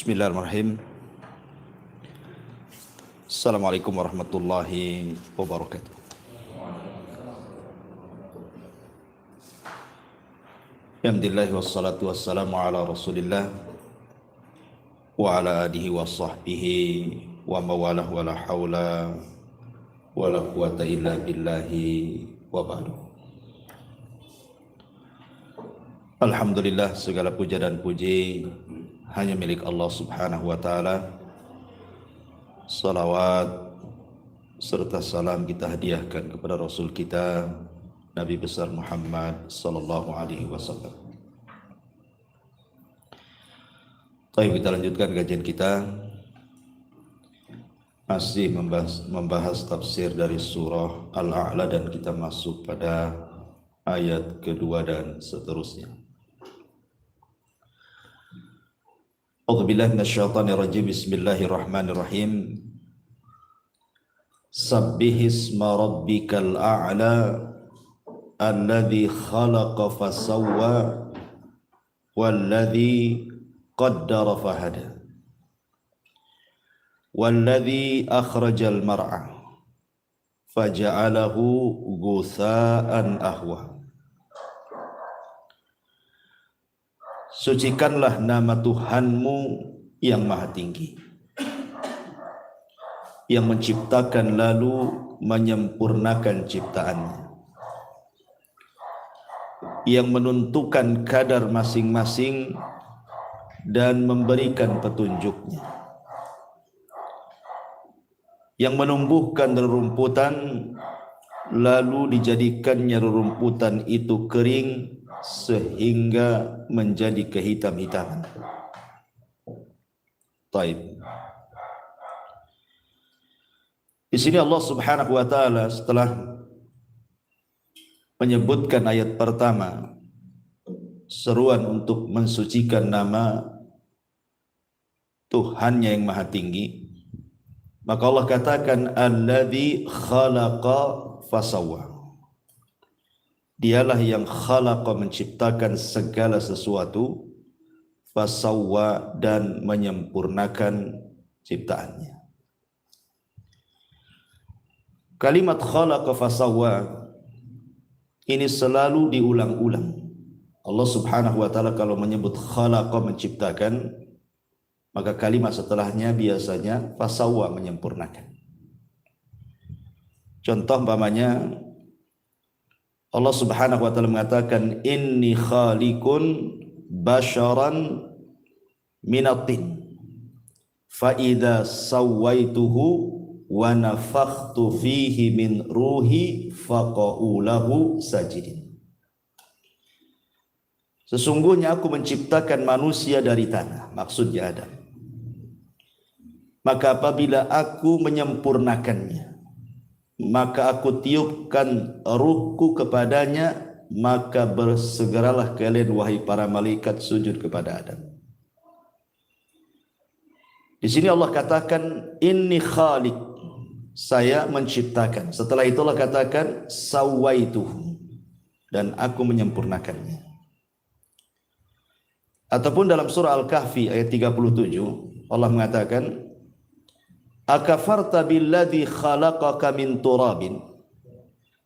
Bismillahirrahmanirrahim. Assalamualaikum warahmatullahi wabarakatuh. Alhamdulillah wassalatu wassalamu ala Rasulillah wa ala alihi wa sahbihi wa mawalah wa la hawla wa la quwata illa billahi wa ba'du. Alhamdulillah, segala puja dan puji hanya milik Allah subhanahu wa ta'ala. Salawat serta salam kita hadiahkan kepada Rasul kita Nabi besar Muhammad sallallahu alaihi wasallam. Baik, kita lanjutkan kajian kita. Masih membahas tafsir dari surah Al-A'la dan kita masuk pada ayat kedua dan seterusnya. A'udzubillahi minasyaitonirrajim. Bismillahirrahmanirrahim. Sabbihisma rabbikal a'la alladzi khalaqa fasawwa walladzi qaddara fahada walladzi akhrajal mar'a faja'alahu ghutsa'an ahwa. Sucikanlah nama Tuhanmu yang maha tinggi, yang menciptakan lalu menyempurnakan ciptaannya, yang menentukan kadar masing-masing dan memberikan petunjuknya, yang menumbuhkan rerumputan lalu dijadikannya rerumputan itu kering sehingga menjadi kehitam-hitaman. Taib. Di sini Allah Subhanahu wa taala setelah menyebutkan ayat pertama seruan untuk mensucikan nama Tuhannya yang maha tinggi, maka Allah katakan alladzi khalaqa fasawwa. Dialah yang khalaqa, menciptakan segala sesuatu, fasawwa, dan menyempurnakan ciptaannya. Kalimat khalaqa fasawwa ini selalu diulang-ulang. Allah Subhanahu wa taala kalau menyebut khalaqa, menciptakan, maka kalimat setelahnya biasanya fasawwa, menyempurnakan. Contoh umpamanya Allah Subhanahu wa taala mengatakan inni khaliqun basharan minatin fa idza sawaituhu wa nafakhtu fihi min ruhi faqa'u lahu sajidin. Sesungguhnya aku menciptakan manusia dari tanah, maksudnya Adam. Maka apabila aku menyempurnakannya, maka aku tiupkan ruhku kepadanya, maka bersegeralah kalian wahai para malaikat sujud kepada Adam. Di sini Allah katakan inni khaliq, saya menciptakan. Setelah itu Allah katakan sawaituhu, dan aku menyempurnakannya. Ataupun dalam surah Al-Kahfi ayat 37 Allah mengatakan akafarta billadzi khalaqaka min turabin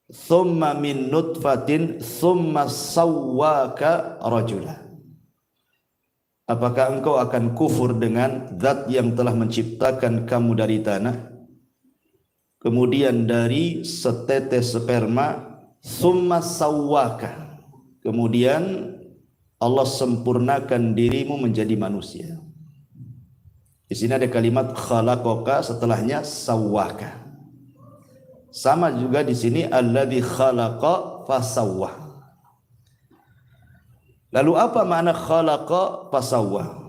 thumma min nutfatin thumma sawwaka rajula. Apakah engkau akan kufur dengan zat yang telah menciptakan kamu dari tanah, kemudian dari setetes sperma, thumma sawwaka, kemudian Allah sempurnakan dirimu menjadi manusia. Di sini ada kalimat khalaqaka, setelahnya sawwaka. Sama juga di sini alladzi khalaqa fasawwa. Lalu apa makna khalaqa fasawwa?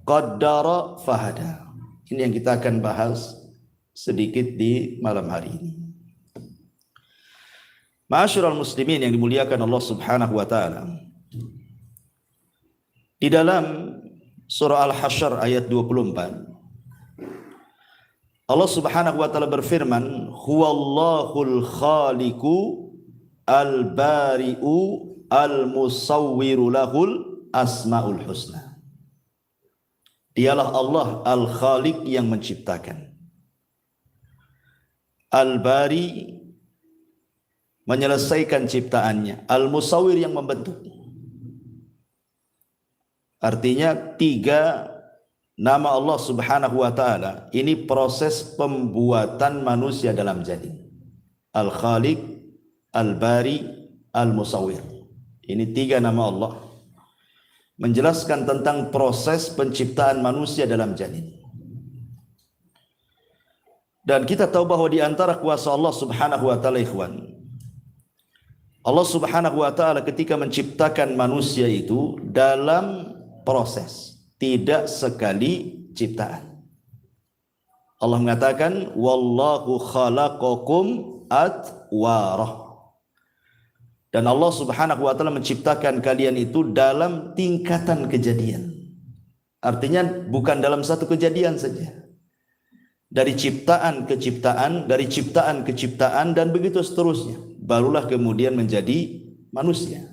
Qaddara fahada. Ini yang kita akan bahas sedikit di malam hari ini. Ma'asyiral muslimin yang dimuliakan Allah Subhanahu wa taala. Di dalam surah Al-Hasyr ayat 24, Allah Subhanahu wa taala berfirman, "Huwallahul khaliqu al-bari'u al-musawwiru lahul asmaul husna." Dialah Allah Al-Khaliq yang menciptakan. Al-Bari menyelesaikan ciptaannya, Al-Musawwir yang membentuk. Artinya 3 nama Allah Subhanahu wa taala ini proses pembuatan manusia dalam janin. Al-Khaliq, Al-Bari, Al-Musawwir. Ini 3 nama Allah menjelaskan tentang proses penciptaan manusia dalam janin. Dan kita tahu bahwa di antara kuasa Allah Subhanahu wa taala, ikhwan, Allah Subhanahu wa taala ketika menciptakan manusia itu dalam proses, tidak sekali ciptaan. Allah mengatakan wallahu khalaqakum atwarah. Dan Allah Subhanahu wa taala menciptakan kalian itu dalam tingkatan kejadian. Artinya bukan dalam satu kejadian saja. Dari ciptaan ke ciptaan, dari ciptaan ke ciptaan, dan begitu seterusnya. Barulah kemudian menjadi manusia.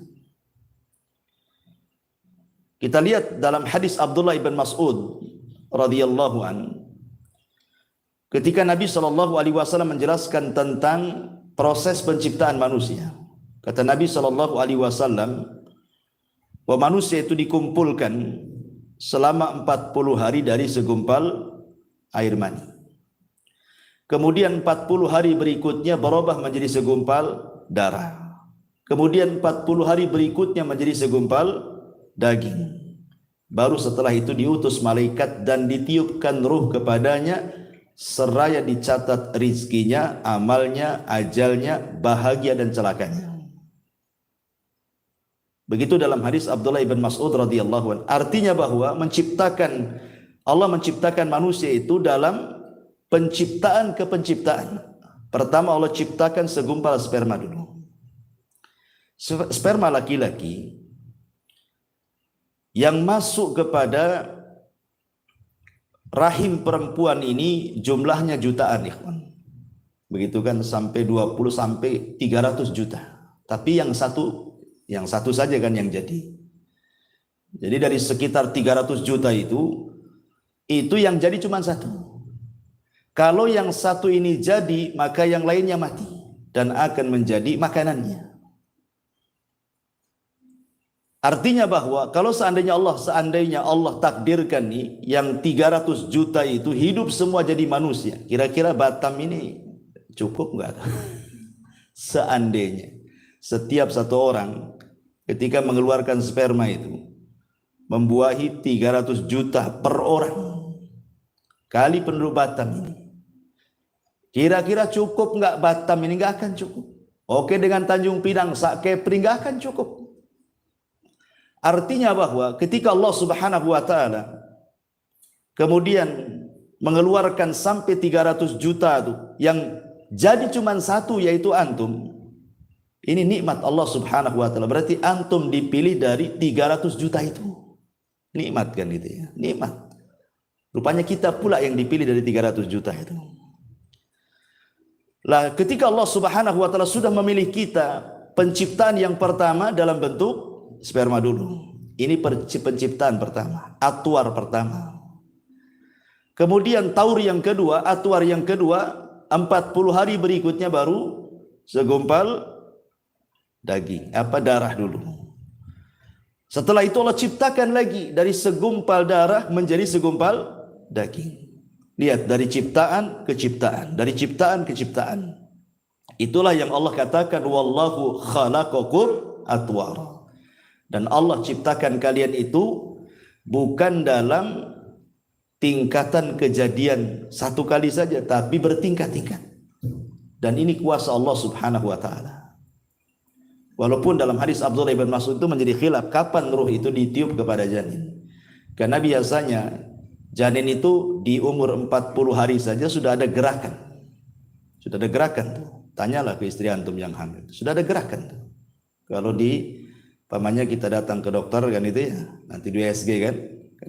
Kita lihat dalam hadis Abdullah ibn Mas'ud radhiyallahu an, ketika Nabi SAW menjelaskan tentang proses penciptaan manusia. Kata Nabi SAW, bahwa manusia itu dikumpulkan selama 40 hari dari segumpal air mani. Kemudian 40 hari berikutnya berubah menjadi segumpal darah. Kemudian 40 hari berikutnya menjadi segumpal daging. Baru setelah itu diutus malaikat dan ditiupkan ruh kepadanya, seraya dicatat rizkinya, amalnya, ajalnya, bahagia dan celakanya. Begitu dalam hadis Abdullah ibn Mas'ud radhiyallahu anhu. Artinya bahwa Allah menciptakan manusia itu dalam penciptaan ke penciptaan. Pertama Allah ciptakan segumpal sperma dulu. Sperma laki-laki yang masuk kepada rahim perempuan ini jumlahnya jutaan, ikhwan. Begitu kan, sampai 20 sampai 300 juta. Tapi yang satu saja kan yang jadi. Jadi dari sekitar 300 juta itu yang jadi cuma satu. Kalau yang satu ini jadi, maka yang lainnya mati dan akan menjadi makanannya. Artinya bahwa kalau seandainya Allah takdirkan nih yang 300 juta itu hidup semua jadi manusia, kira-kira Batam ini cukup enggak? Seandainya setiap satu orang ketika mengeluarkan sperma itu membuahi 300 juta per orang kali penduduk Batam ini, kira-kira cukup enggak Batam ini? Enggak akan cukup. Oke, dengan Tanjung Pinang, Sak Kepri enggak akan cukup. Artinya bahwa ketika Allah Subhanahu wa taala kemudian mengeluarkan sampai 300 juta itu, yang jadi cuma satu yaitu antum. Ini nikmat Allah Subhanahu wa taala. Berarti antum dipilih dari 300 juta itu. Nikmat kan itu ya, nikmat. Rupanya kita pula yang dipilih dari 300 juta itu. Lah ketika Allah Subhanahu wa taala sudah memilih kita, penciptaan yang pertama dalam bentuk sperma dulu. Ini penciptaan pertama, atwar pertama. Kemudian taur yang kedua, atwar yang kedua, 40 hari berikutnya baru segumpal daging, darah dulu. Setelah itu Allah ciptakan lagi dari segumpal darah menjadi segumpal daging. Lihat, dari ciptaan ke ciptaan, dari ciptaan ke ciptaan. Itulah yang Allah katakan wallahu khalaqakum atwara. Dan Allah ciptakan kalian itu bukan dalam tingkatan kejadian satu kali saja, tapi bertingkat-tingkat. Dan ini kuasa Allah Subhanahu wa taala. Walaupun dalam hadis Abdullah bin Mas'ud itu menjadi khilaf kapan ruh itu ditiup kepada janin. Karena biasanya janin itu di umur 40 hari saja sudah ada gerakan. Sudah ada gerakan tuh. Tanyalah ke istri antum yang hamil. Sudah ada gerakan tuh. Kalau di pamannya kita datang ke dokter kan itu ya, nanti di USG kan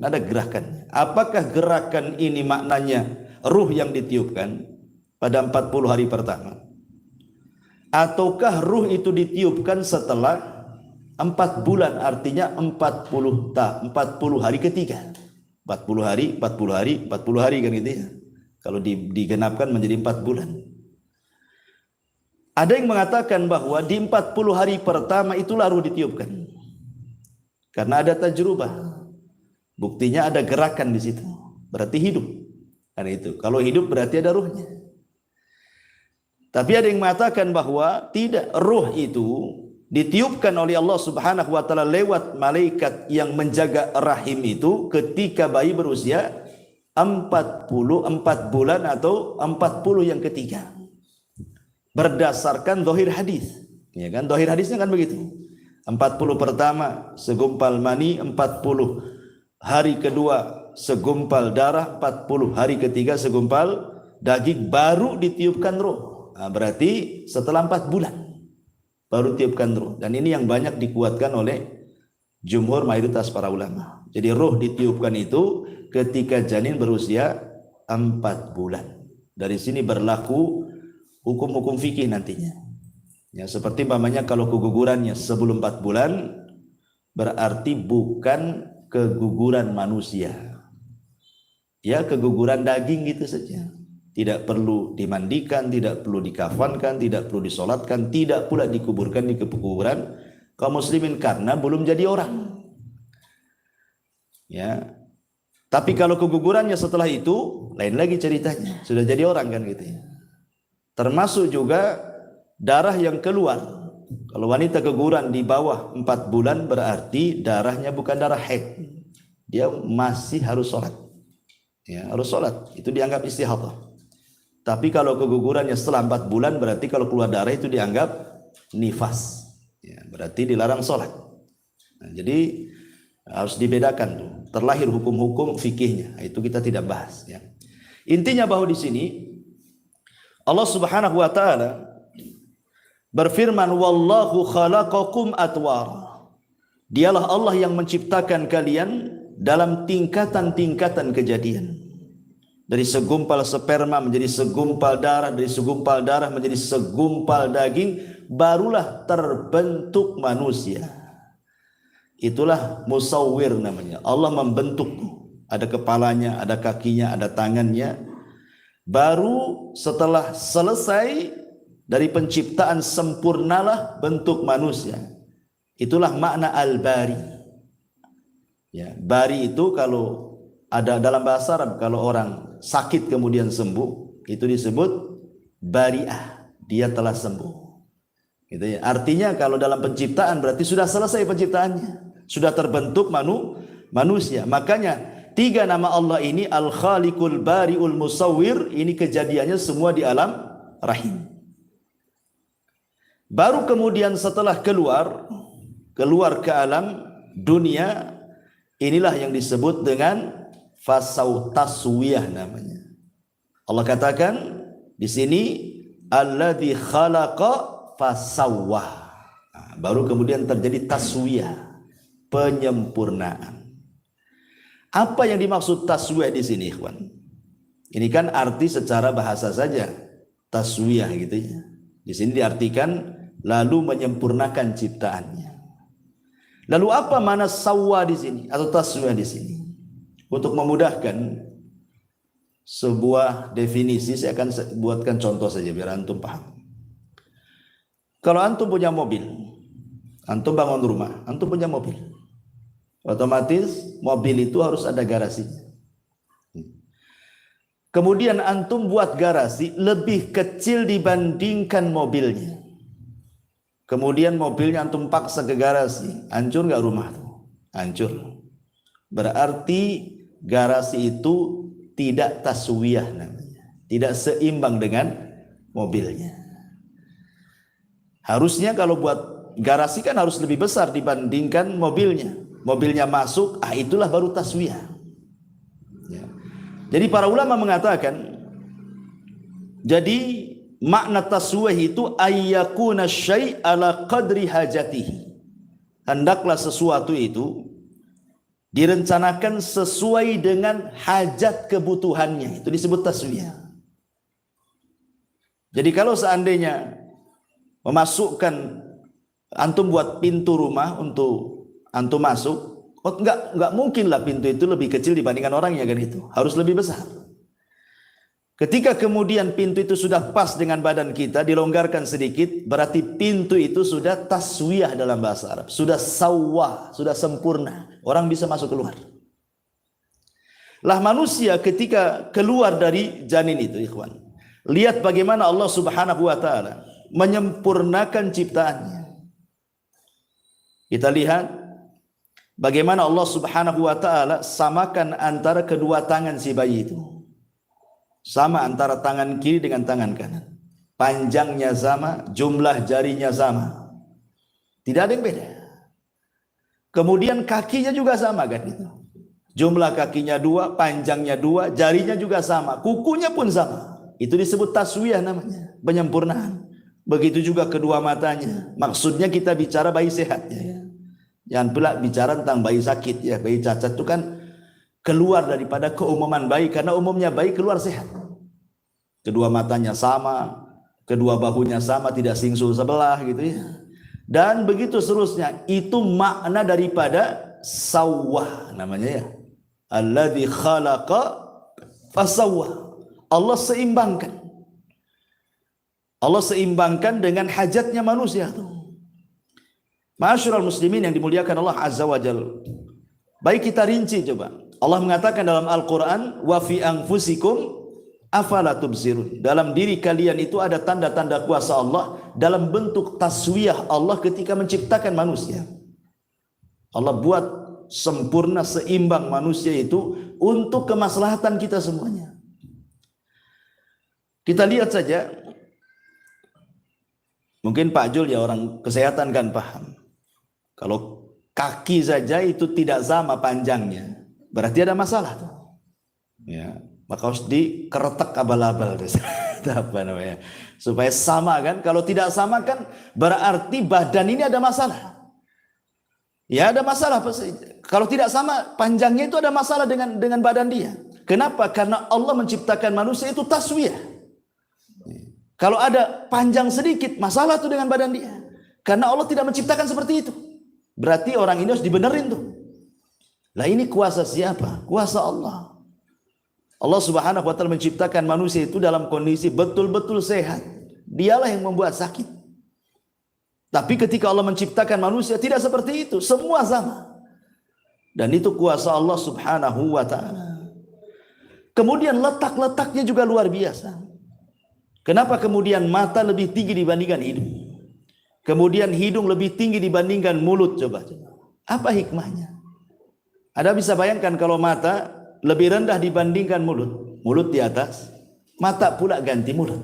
ada gerakan. Apakah gerakan ini maknanya ruh yang ditiupkan pada 40 hari pertama? Ataukah ruh itu ditiupkan setelah 4 bulan, artinya 40 hari ketiga. 40 hari kan gitu ya. Kalau digenapkan menjadi 4 bulan. Ada yang mengatakan bahwa di 40 hari pertama itulah ruh ditiupkan. Karena ada tajrubah. Buktinya ada gerakan di situ. Berarti hidup. Karena itu. Kalau hidup berarti ada ruhnya. Tapi ada yang mengatakan bahwa tidak, ruh itu ditiupkan oleh Allah Subhanahu wa taala lewat malaikat yang menjaga rahim itu ketika bayi berusia 44 bulan atau 40 yang ketiga. Berdasarkan zahir hadis. Ya kan? Zahir hadisnya kan begitu. 40 pertama segumpal mani, 40 hari kedua segumpal darah, 40 hari ketiga segumpal daging, baru ditiupkan ruh. Nah, berarti setelah 4 bulan baru tiupkan ruh. Dan ini yang banyak dikuatkan oleh jumhur mayoritas para ulama. Jadi ruh ditiupkan itu ketika janin berusia 4 bulan. Dari sini berlaku hukum-hukum fikih nantinya. Ya, seperti umpamanya kalau kegugurannya sebelum 4 bulan berarti bukan keguguran manusia. Ya, keguguran daging gitu saja. Tidak perlu dimandikan, tidak perlu dikafankan, tidak perlu disolatkan, tidak pula dikuburkan di kuburan kaum muslimin karena belum jadi orang. Ya. Tapi kalau kegugurannya setelah itu lain lagi ceritanya, sudah jadi orang kan gitu ya. Termasuk juga darah yang keluar. Kalau wanita keguguran di bawah 4 bulan berarti darahnya bukan darah haid. Dia masih harus sholat. Ya, harus sholat. Itu dianggap istihadah. Tapi kalau kegugurannya setelah 4 bulan berarti kalau keluar darah itu dianggap nifas. Ya, berarti dilarang sholat. Nah, jadi harus dibedakan tuh. Terlahir hukum-hukum fikihnya. Itu kita tidak bahas. Ya. Intinya bahwa di sini Allah Subhanahu wa taala berfirman, wallahu khalaqakum atwara. Dialah Allah yang menciptakan kalian dalam tingkatan-tingkatan kejadian. Dari segumpal sperma menjadi segumpal darah, dari segumpal darah menjadi segumpal daging, barulah terbentuk manusia. Itulah musawwir namanya. Allah membentuk. Ada kepalanya, ada kakinya, ada tangannya. Baru setelah selesai dari penciptaan sempurnalah bentuk manusia. Itulah makna al-bari. Ya, bari itu kalau ada dalam bahasa Arab, kalau orang sakit kemudian sembuh, itu disebut bari'ah. Dia telah sembuh. Gitu ya. Artinya kalau dalam penciptaan berarti sudah selesai penciptaannya. Sudah terbentuk manusia. Makanya 3 nama Allah ini, Al-Khaliqul Bari'ul Musawwir, ini kejadiannya semua di alam rahim. Baru kemudian setelah keluar ke alam dunia, inilah yang disebut dengan fasau taswiyah namanya. Allah katakan di sini alladzi khalaqa fasawwa. Nah, baru kemudian terjadi taswiyah, penyempurnaan. Apa yang dimaksud taswiyah di sini, ikhwan? Ini kan arti secara bahasa saja, taswiyah gitu ya. Di sini diartikan lalu menyempurnakan ciptaannya. Lalu apa makna sawwa di sini atau taswiyah di sini? Untuk memudahkan sebuah definisi, saya akan buatkan contoh saja biar antum paham. Kalau antum punya mobil, antum bangun rumah, antum punya mobil. Otomatis mobil itu harus ada garasinya. Kemudian antum buat garasi lebih kecil dibandingkan mobilnya. Kemudian mobilnya antum paksa ke garasi, hancur nggak rumah tuh? Hancur. Berarti Garasi itu tidak taswiyah namanya, tidak seimbang dengan mobilnya. Harusnya kalau buat garasi kan harus lebih besar dibandingkan mobilnya. Mobilnya masuk, itulah baru taswiyah. Ya. Jadi para ulama mengatakan, jadi makna taswiyah itu ayyakuna syai' ala qadri hajatihi. Hendaklah sesuatu itu direncanakan sesuai dengan hajat kebutuhannya. Itu disebut taswiyah. Jadi kalau seandainya memasukkan, antum buat pintu rumah untuk antum masuk, enggak mungkin lah pintu itu lebih kecil dibandingkan orangnya kan, itu harus lebih besar. Ketika kemudian pintu itu sudah pas dengan badan kita, dilonggarkan sedikit, berarti pintu itu sudah taswiyah dalam bahasa Arab, sudah sawwa, sudah sempurna, orang bisa masuk keluar. Lah manusia ketika keluar dari janin itu, ikhwan, lihat bagaimana Allah Subhanahu wa taala menyempurnakan ciptaannya. Kita lihat bagaimana Allah Subhanahu wa taala samakan antara kedua tangan si bayi itu. Sama antara tangan kiri dengan tangan kanan. Panjangnya sama, jumlah jarinya sama. Tidak ada yang beda. Kemudian kakinya juga sama kan itu. Jumlah kakinya 2, panjangnya 2, jarinya juga sama, kukunya pun sama. Itu disebut taswiyah namanya, penyempurnaan. Begitu juga kedua matanya. Maksudnya kita bicara bayi sehat ya. Jangan pula bicara tentang bayi sakit ya. Bayi cacat itu kan keluar daripada keumuman bayi, karena umumnya bayi keluar sehat. Kedua matanya sama, kedua bahunya sama, tidak singsul sebelah gitu ya. Dan begitu seterusnya. Itu makna daripada sawwah namanya ya. Alladzi khalaqa fasawwah. Allah seimbangkan. Allah seimbangkan dengan hajatnya manusia tuh. Ma'asyiral muslimin yang dimuliakan Allah Azza wa Jalla. Baik kita rinci coba. Allah mengatakan dalam Al-Quran, wa fi anfusikum afala tubsirun. Dalam diri kalian itu ada tanda-tanda kuasa Allah dalam bentuk taswiyah Allah ketika menciptakan manusia. Allah buat sempurna, seimbang manusia itu untuk kemaslahatan kita semuanya. Kita lihat saja, mungkin Pak Jul ya orang kesehatan kan paham. Kalau kaki saja itu tidak sama panjangnya, berarti ada masalah tuh. Ya, maka harus dikeretek abal-abal apa namanya, supaya sama kan. Kalau tidak sama kan berarti badan ini ada masalah. Ya ada masalah. Kalau tidak sama panjangnya itu ada masalah dengan badan dia. Kenapa? Karena Allah menciptakan manusia itu taswiyah. Kalau ada panjang sedikit, masalah tuh dengan badan dia. Karena Allah tidak menciptakan seperti itu. Berarti orang ini harus dibenerin tuh. Lah ini kuasa siapa? Kuasa Allah. Allah Subhanahu wa taala menciptakan manusia itu dalam kondisi betul-betul sehat. Dialah yang membuat sakit. Tapi ketika Allah menciptakan manusia tidak seperti itu, semua sama. Dan itu kuasa Allah Subhanahu wa taala. Kemudian letak-letaknya juga luar biasa. Kenapa kemudian mata lebih tinggi dibandingkan hidung? Kemudian hidung lebih tinggi dibandingkan mulut, coba. Apa hikmahnya? Anda bisa bayangkan kalau mata lebih rendah dibandingkan mulut, mulut di atas, mata pula ganti mulut.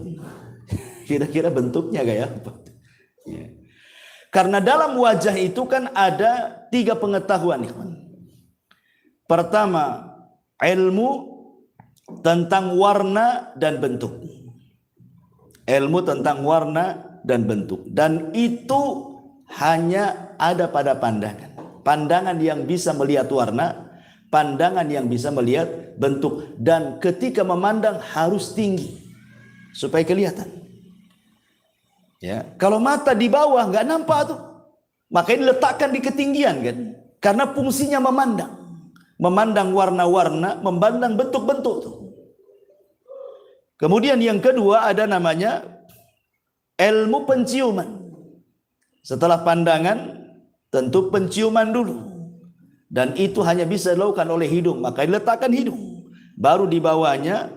Kira-kira bentuknya kayak apa? Ya. Karena dalam wajah itu kan ada 3 pengetahuan. Pertama, ilmu tentang warna dan bentuk. Ilmu tentang warna dan bentuk. Dan itu hanya ada pada pandangan. Pandangan yang bisa melihat warna, pandangan yang bisa melihat bentuk. Dan ketika memandang harus tinggi supaya kelihatan. Ya, kalau mata di bawah nggak nampak tuh. Makanya diletakkan di ketinggian kan. Karena fungsinya memandang. Memandang warna-warna, memandang bentuk-bentuk tuh. Kemudian yang kedua ada namanya ilmu penciuman. Setelah pandangan tentu penciuman dulu. Dan itu hanya bisa dilakukan oleh hidung. Maka diletakkan hidung. Baru di bawahnya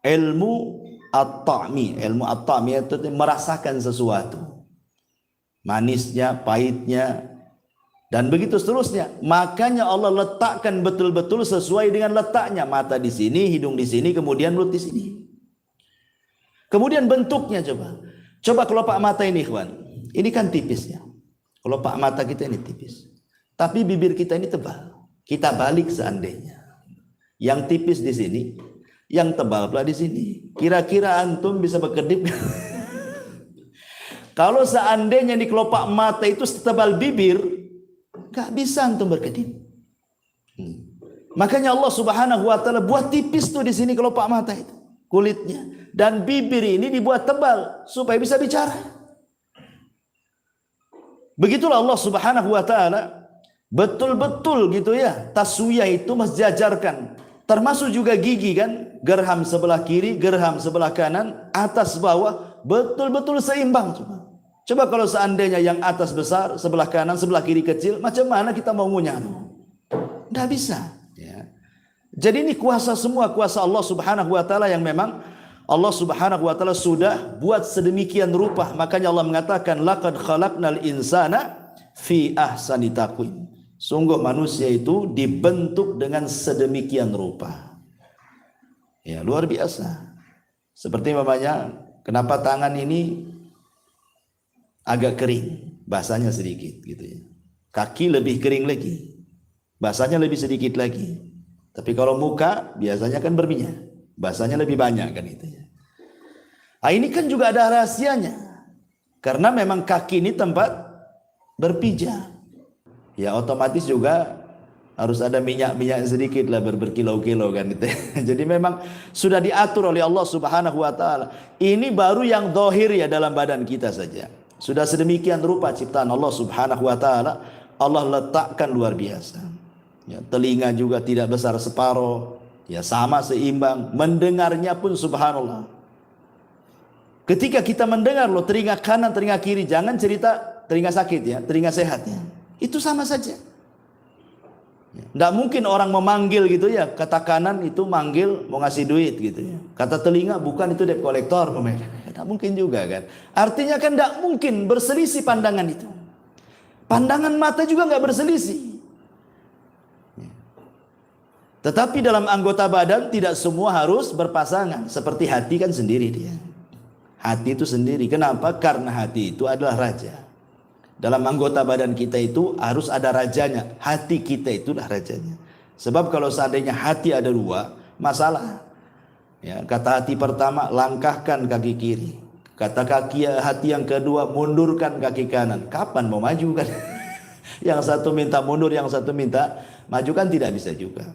ilmu at-ta'mi. Ilmu at-ta'mi itu merasakan sesuatu. Manisnya, pahitnya, Dan begitu seterusnya. Makanya Allah letakkan betul-betul sesuai dengan letaknya. Mata di sini, hidung di sini, kemudian mulut di sini. Kemudian bentuknya coba. Coba kelopak mata ini, ikhwan. Ini kan tipis ya. Kelopak mata kita ini tipis. Tapi bibir kita ini tebal. Kita balik seandainya. Yang tipis di sini, yang tebal pula di sini. Kira-kira antum bisa berkedip? Kalau seandainya di kelopak mata itu setebal bibir, gak bisa antum berkedip. Makanya Allah Subhanahu wa taala buat tipis tuh di sini kelopak mata itu, kulitnya, dan bibir ini dibuat tebal supaya bisa bicara. Begitulah Allah Subhanahu wa taala betul-betul gitu ya, taswiyah itu menjajarkan. Termasuk juga gigi kan, gerham sebelah kiri, gerham sebelah kanan, atas bawah betul-betul seimbang. Coba kalau seandainya yang atas besar, sebelah kanan, sebelah kiri kecil, macam mana kita mau ngunyah? Tidak bisa. Ya. Jadi ini kuasa semua, kuasa Allah Subhanahu wa taala yang memang Allah Subhanahu wa taala sudah buat sedemikian rupa. Makanya Allah mengatakan laqad khalaqnal insana fi ahsani taqwim. Sungguh manusia itu dibentuk dengan sedemikian rupa. Ya, luar biasa. Seperti namanya, kenapa tangan ini agak kering, basahnya sedikit gitu ya. Kaki lebih kering lagi, basahnya lebih sedikit lagi. Tapi kalau muka biasanya kan berminyak, basahnya lebih banyak kan itu ya. Nah, ini kan juga ada rahasianya. Karena memang kaki ini tempat berpijak. Ya otomatis juga harus ada minyak-minyak sedikit lah berkilo-kilo kan gitu. Jadi memang sudah diatur oleh Allah Subhanahu wa taala. Ini baru yang zahir ya dalam badan kita saja. Sudah sedemikian rupa ciptaan Allah Subhanahu wa taala, Allah letakkan luar biasa. Ya, telinga juga tidak besar separuh, ya sama seimbang. Mendengarnya pun subhanallah. Ketika kita mendengar loh, telinga kanan, telinga kiri, jangan cerita telinga sakit ya, telinga sehat ya. Itu sama saja. Tidak mungkin orang memanggil gitu ya, kata kanan itu manggil mau ngasih duit gitu ya. Kata telinga bukan itu debt kolektor. Tidak mungkin juga kan. Artinya kan tidak mungkin berselisih pandangan itu. Pandangan mata juga nggak berselisih. Tetapi dalam anggota badan tidak semua harus berpasangan. Seperti hati kan sendiri dia. Hati itu sendiri. Kenapa? Karena hati itu adalah raja. Dalam anggota badan kita itu harus ada rajanya. Hati kita itulah rajanya. Sebab kalau seandainya hati ada dua, masalah. Ya, kata hati pertama, langkahkan kaki kiri. Kata hati yang kedua, mundurkan kaki kanan. Kapan mau maju kan? Yang satu minta mundur, yang satu minta maju kan tidak bisa juga.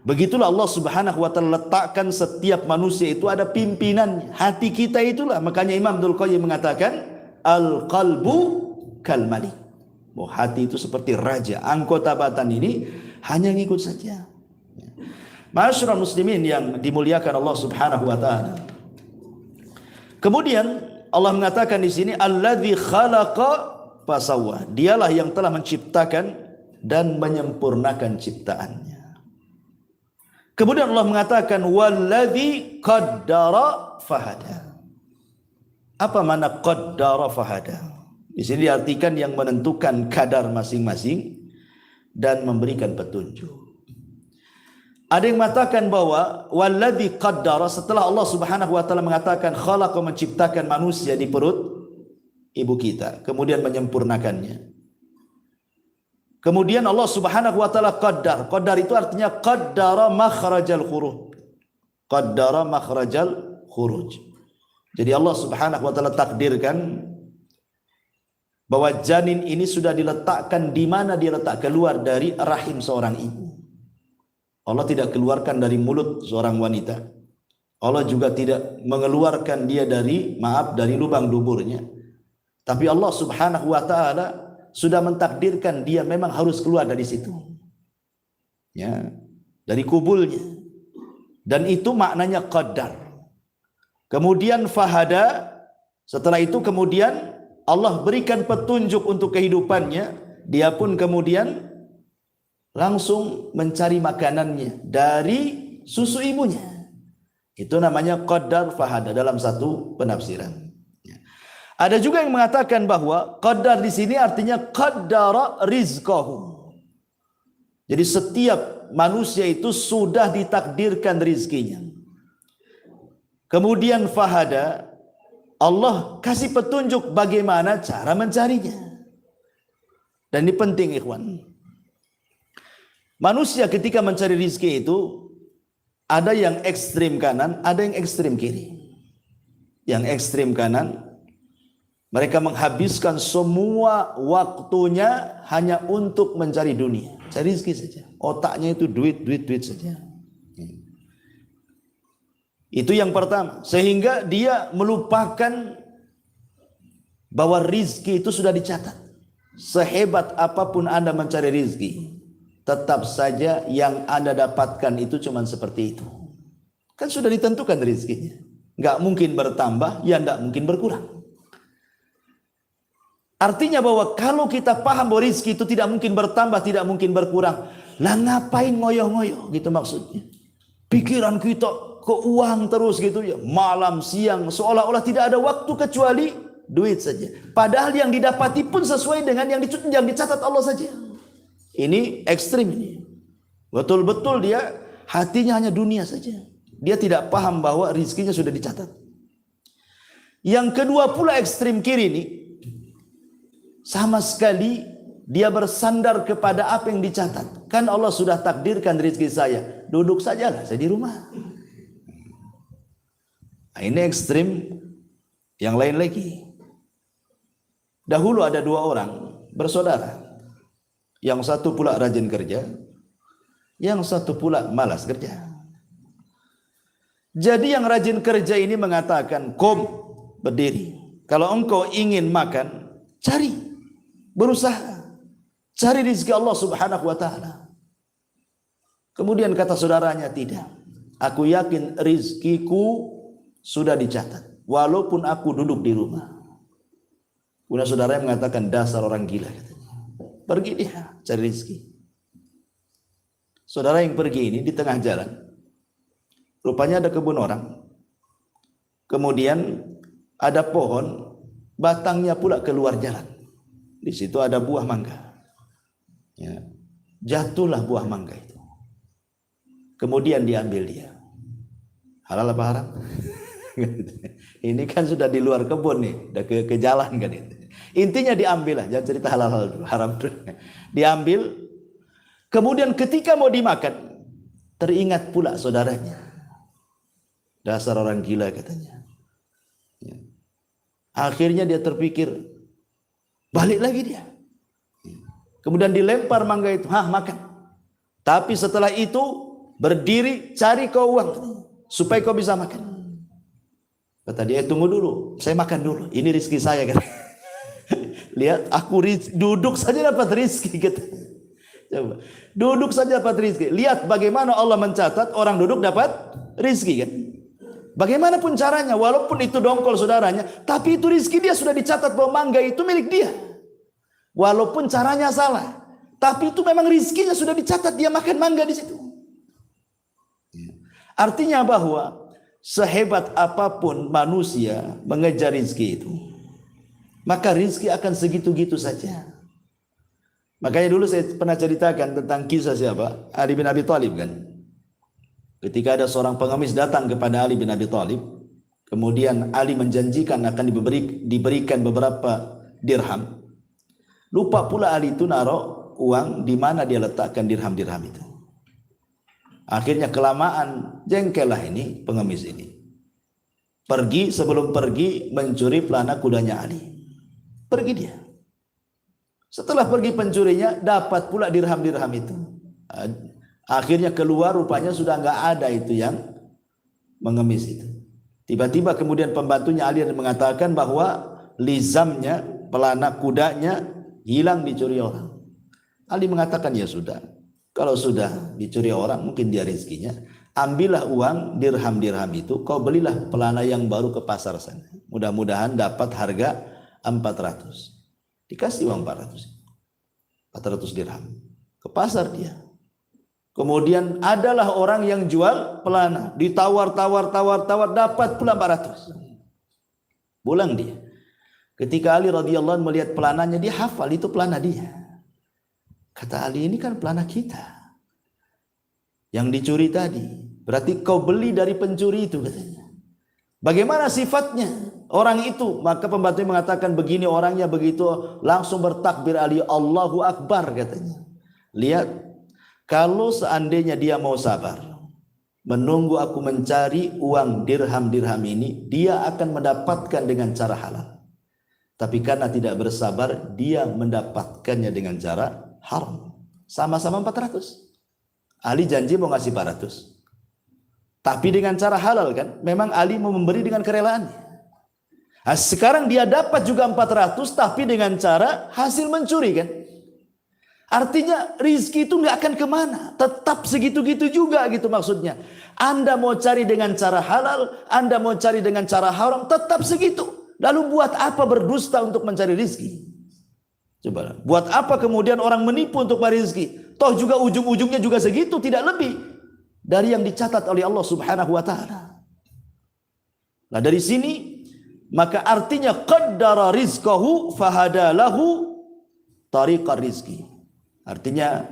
Begitulah Allah Subhanahu wa taala letakkan setiap manusia itu ada pimpinannya. Hati kita itulah. Makanya Imam Abdul Qayyim mengatakan, al-qalbu kal malik. Oh, hati itu seperti raja. Anggota badan ini hanya ngikut saja. Ma'asyiral muslimin yang dimuliakan Allah Subhanahu wa taala. Kemudian Allah mengatakan di sini alladzi khalaqa fasawwa. Dialah yang telah menciptakan dan menyempurnakan ciptaannya. Kemudian Allah mengatakan walladzi qaddara fahada. Apa makna qaddara fahada? Di sini diartikan yang menentukan kadar masing-masing dan memberikan petunjuk. Ada yang mengatakan bahwa walladzi qaddara, setelah Allah Subhanahu wa taala mengatakan khalaqa, menciptakan manusia di perut ibu kita, kemudian menyempurnakannya. Kemudian Allah Subhanahu wa taala qaddar. Qaddar itu artinya qaddara makhrajal khuruj. Qaddara makhrajal khuruj. Jadi Allah Subhanahu wa taala takdirkan bahwa janin ini sudah diletakkan di mana dia letak, keluar dari rahim seorang ibu. Allah tidak keluarkan dari mulut seorang wanita. Allah juga tidak mengeluarkan dia dari lubang duburnya. Tapi Allah Subhanahu wa taala sudah mentakdirkan dia memang harus keluar dari situ. Ya, dari kubulnya. Dan itu maknanya qaddar. Kemudian fahada, setelah itu kemudian Allah berikan petunjuk untuk kehidupannya. Dia pun kemudian langsung mencari makanannya dari susu ibunya. Itu namanya qaddar fahada dalam satu penafsiran. Ada juga yang mengatakan bahwa qadar di sini artinya qaddara rizqahum. Jadi setiap manusia itu sudah ditakdirkan rizkinya. Kemudian fahada, Allah kasih petunjuk bagaimana cara mencarinya. Dan ini penting ikhwan. Manusia ketika mencari rizki itu ada yang ekstrim kanan, ada yang ekstrim kiri. Yang ekstrim kanan, mereka menghabiskan semua waktunya hanya untuk mencari dunia, cari rizki saja. Otaknya itu duit saja. Itu yang pertama. Sehingga dia melupakan bahwa rizki itu sudah dicatat. Sehebat apapun Anda mencari rizki, tetap saja yang Anda dapatkan itu cuma seperti itu. Kan sudah ditentukan rizkinya. Nggak mungkin bertambah, ya nggak mungkin berkurang. Artinya bahwa kalau kita paham bahwa rizki itu tidak mungkin bertambah, tidak mungkin berkurang, lah ngapain ngoyo-ngoyo gitu maksudnya. Pikiran kita ke uang terus gitu ya, malam siang seolah-olah tidak ada waktu kecuali duit saja. Padahal yang didapati pun sesuai dengan yang dicatat Allah saja. Ini ekstrim ini. Betul-betul dia hatinya hanya dunia saja. Dia tidak paham bahwa rizkinya sudah dicatat. Yang kedua pula ekstrim kiri ini, sama sekali dia bersandar kepada apa yang dicatat. Kan Allah sudah takdirkan rizki saya, duduk sajalah saya di rumah. Nah, ini ekstrim yang lain lagi. Dahulu ada dua orang bersaudara. Yang satu pula rajin kerja, yang satu pula malas kerja. Jadi yang rajin kerja ini mengatakan, "Qum, berdiri. Kalau engkau ingin makan, cari, berusaha, cari rezeki Allah Subhanahu wa taala." Kemudian kata saudaranya, "Tidak. Aku yakin rizkiku sudah dicatat, walaupun aku duduk di rumah." Kemudian saudaranya mengatakan, "Dasar orang gila," katanya. Pergi dia cari rezeki. Saudara yang pergi ini di tengah jalan, rupanya ada kebun orang. Kemudian ada pohon, batangnya pula keluar jalan. Di situ ada buah mangga. Ya. Jatuhlah buah mangga itu. Kemudian diambil dia. Halal apa haram? Ini kan sudah di luar kebun nih, udah ke jalan kan itu. Intinya diambil lah, jangan cerita halal dulu, haram dulu. Diambil. Kemudian ketika mau dimakan, teringat pula saudaranya. Dasar orang gila katanya. Ya. Akhirnya dia terpikir, balik lagi dia. Kemudian dilempar mangga itu, makan. Tapi setelah itu berdiri cari kau uang supaya kau bisa makan. Kata dia, tunggu dulu, saya makan dulu. Ini rezeki saya kan. Lihat, aku duduk saja dapat rezeki gitu. Coba, duduk saja dapat rezeki. Lihat bagaimana Allah mencatat orang duduk dapat rezeki kan. Bagaimanapun caranya, walaupun itu dongkol saudaranya, tapi itu rezeki dia sudah dicatat bahwa mangga itu milik dia. Walaupun caranya salah, tapi itu memang rezekinya sudah dicatat, dia makan mangga di situ. Artinya bahwa sehebat apapun manusia mengejar rezeki itu, maka rezeki akan segitu-gitu saja. Makanya dulu saya pernah ceritakan tentang kisah siapa? Ali bin Abi Thalib kan. Ketika ada seorang pengemis datang kepada Ali bin Abi Thalib, kemudian Ali menjanjikan akan diberikan beberapa dirham. Lupa pula Ali itu naruh uang di mana dia letakkan dirham-dirham itu. Akhirnya kelamaan jengkellah ini pengemis ini. Pergi, sebelum pergi mencuri pelana kudanya Ali. Pergi dia. Setelah pergi pencurinya, dapat pula dirham-dirham itu. Akhirnya keluar, rupanya sudah nggak ada itu yang mengemis itu. Tiba-tiba kemudian pembantunya Ali mengatakan bahwa lizamnya, pelana kudanya hilang dicuri orang. Ali mengatakan, ya sudah, kalau sudah dicuri orang mungkin dia rezekinya, ambillah uang dirham-dirham itu, kau belilah pelana yang baru ke pasar sana. Mudah-mudahan dapat harga 400. Dikasih uang 400 dirham. Ke pasar dia. Kemudian adalah orang yang jual pelana, ditawar, dapat pula 400. Pulang dia. Ketika Ali radhiyallahu anhu melihat pelananya, dia hafal itu pelana dia. Kata Ali, ini kan pelana kita yang dicuri tadi. Berarti kau beli dari pencuri itu, katanya. Bagaimana sifatnya orang itu? Maka pembantu mengatakan begini orangnya, begitu langsung bertakbir Ali, Allahu Akbar, katanya. Lihat, kalau seandainya dia mau sabar, menunggu aku mencari uang dirham-dirham ini, dia akan mendapatkan dengan cara halal. Tapi karena tidak bersabar, dia mendapatkannya dengan cara haram. Sama-sama 400. Ali janji mau ngasih 400. Tapi dengan cara halal kan? Memang Ali mau memberi dengan kerelaannya. Nah, sekarang dia dapat juga 400, tapi dengan cara hasil mencuri kan? Artinya rizki itu nggak akan kemana. Tetap segitu-gitu juga gitu maksudnya. Anda mau cari dengan cara halal, Anda mau cari dengan cara haram, tetap segitu. Lalu buat apa berdusta untuk mencari rizki? Coba, buat apa kemudian orang menipu untuk mencari rizki? Toh juga ujung-ujungnya juga segitu, tidak lebih dari yang dicatat oleh Allah Subhanahu wa taala. Nah, dari sini maka artinya qaddara rizqahu fahadalahu tariqar rizki. Artinya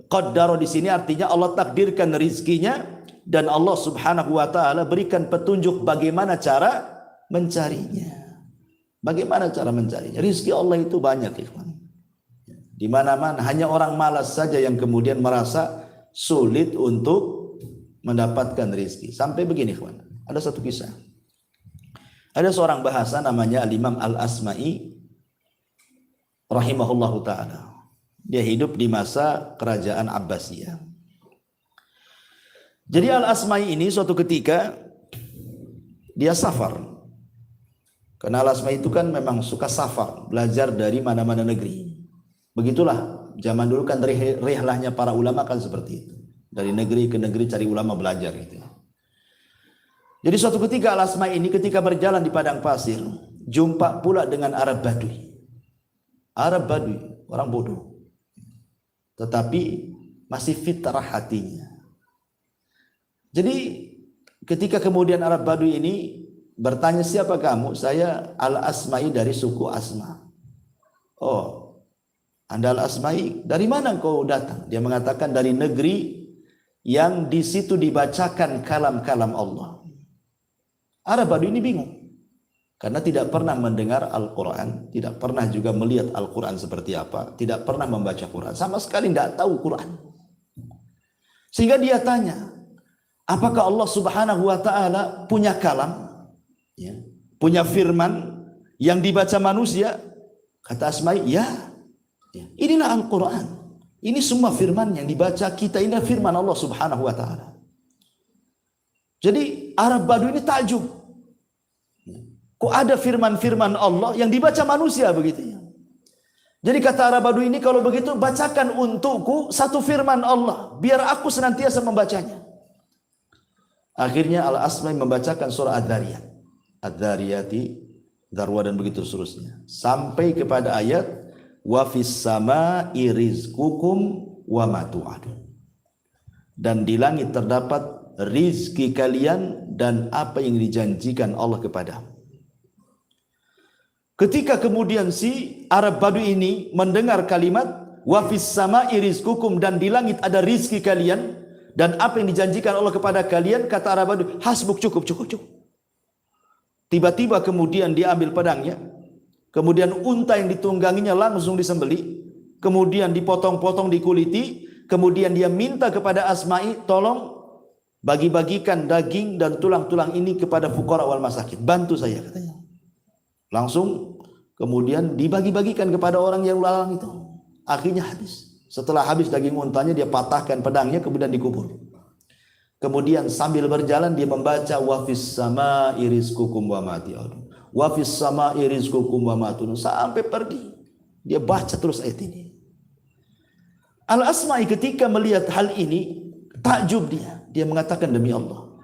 qaddara di sini artinya Allah takdirkan rizkinya dan Allah Subhanahu wa taala berikan petunjuk bagaimana cara mencarinya. Bagaimana cara mencarinya? Rizki Allah itu banyak, ikhwan. Di mana-mana, hanya orang malas saja yang kemudian merasa sulit untuk mendapatkan rizki. Sampai begini, ikhwan. Ada satu kisah. Ada seorang bahasa namanya Al-Imam Al-Asma'i rahimahullahu ta'ala. Dia hidup di masa kerajaan Abbasiyah. Jadi Al-Asma'i ini suatu ketika dia safar. Karena Al-Asma'i itu kan memang suka safar, belajar dari mana-mana negeri. Begitulah, zaman dulu kan rihlahnya para ulama kan seperti itu. Dari negeri ke negeri cari ulama belajar gitu. Jadi suatu ketika Al-Asma'i ini ketika berjalan di padang pasir, jumpa pula dengan Arab Badui. Arab Badui, orang bodoh. Tetapi masih fitrah hatinya. Jadi ketika kemudian Arab Badui ini bertanya, siapa kamu? Saya Al-Asma'i dari suku Asma. Oh, Anda Al-Asma'i, dari mana kau datang? Dia mengatakan dari negeri yang di situ dibacakan kalam-kalam Allah. Arab Badui ini bingung. Karena tidak pernah mendengar Al-Quran, tidak pernah juga melihat Al-Quran seperti apa, tidak pernah membaca Quran, sama sekali tidak tahu Quran. Sehingga dia tanya, apakah Allah Subhanahu wa ta'ala punya kalam? Ya, punya firman yang dibaca manusia? Kata Asma'i, ya. Inilah Al-Quran. Ini semua firman yang dibaca kita, ini firman Allah Subhanahu wa ta'ala. Jadi Arab Badui ini takjub. Kok ada firman-firman Allah yang dibaca manusia begitu ya? Jadi kata Arab Badui ini, kalau begitu bacakan untukku satu firman Allah, biar aku senantiasa membacanya. Akhirnya Al-Asma'i membacakan surah Ad-Dhariyat. Ad-Dhariyati, Darwa dan begitu seterusnya. Sampai kepada ayat wa fis sama'i rizqukum wa ma tu'adun. Dan di langit terdapat rizki kalian dan apa yang dijanjikan Allah kepadamu. Ketika kemudian si Arab Badui ini mendengar kalimat wa fis sama'i rizqukum, dan di langit ada rizki kalian dan apa yang dijanjikan Allah kepada kalian, kata Arab Badui, hasbuk, cukup. Tiba-tiba kemudian dia ambil pedangnya, kemudian unta yang ditungganginya langsung disembelih, kemudian dipotong-potong, dikuliti, kemudian dia minta kepada Asma'i, tolong bagi-bagikan daging dan tulang-tulang ini kepada fuqara wal masakin, bantu saya, katanya. Langsung kemudian dibagi-bagikan kepada orang yang lalang itu. Akhirnya habis. Setelah habis daging untanya, dia patahkan pedangnya, kemudian dikubur. Kemudian sambil berjalan dia membaca wa fis sama'i rizqukum wa ma tu'adun. Wa fis sama'i rizqukum wa ma tu'adun, sampai pergi. Dia baca terus ayat ini. Al-Asma'i ketika melihat hal ini takjub dia. Dia mengatakan, demi Allah,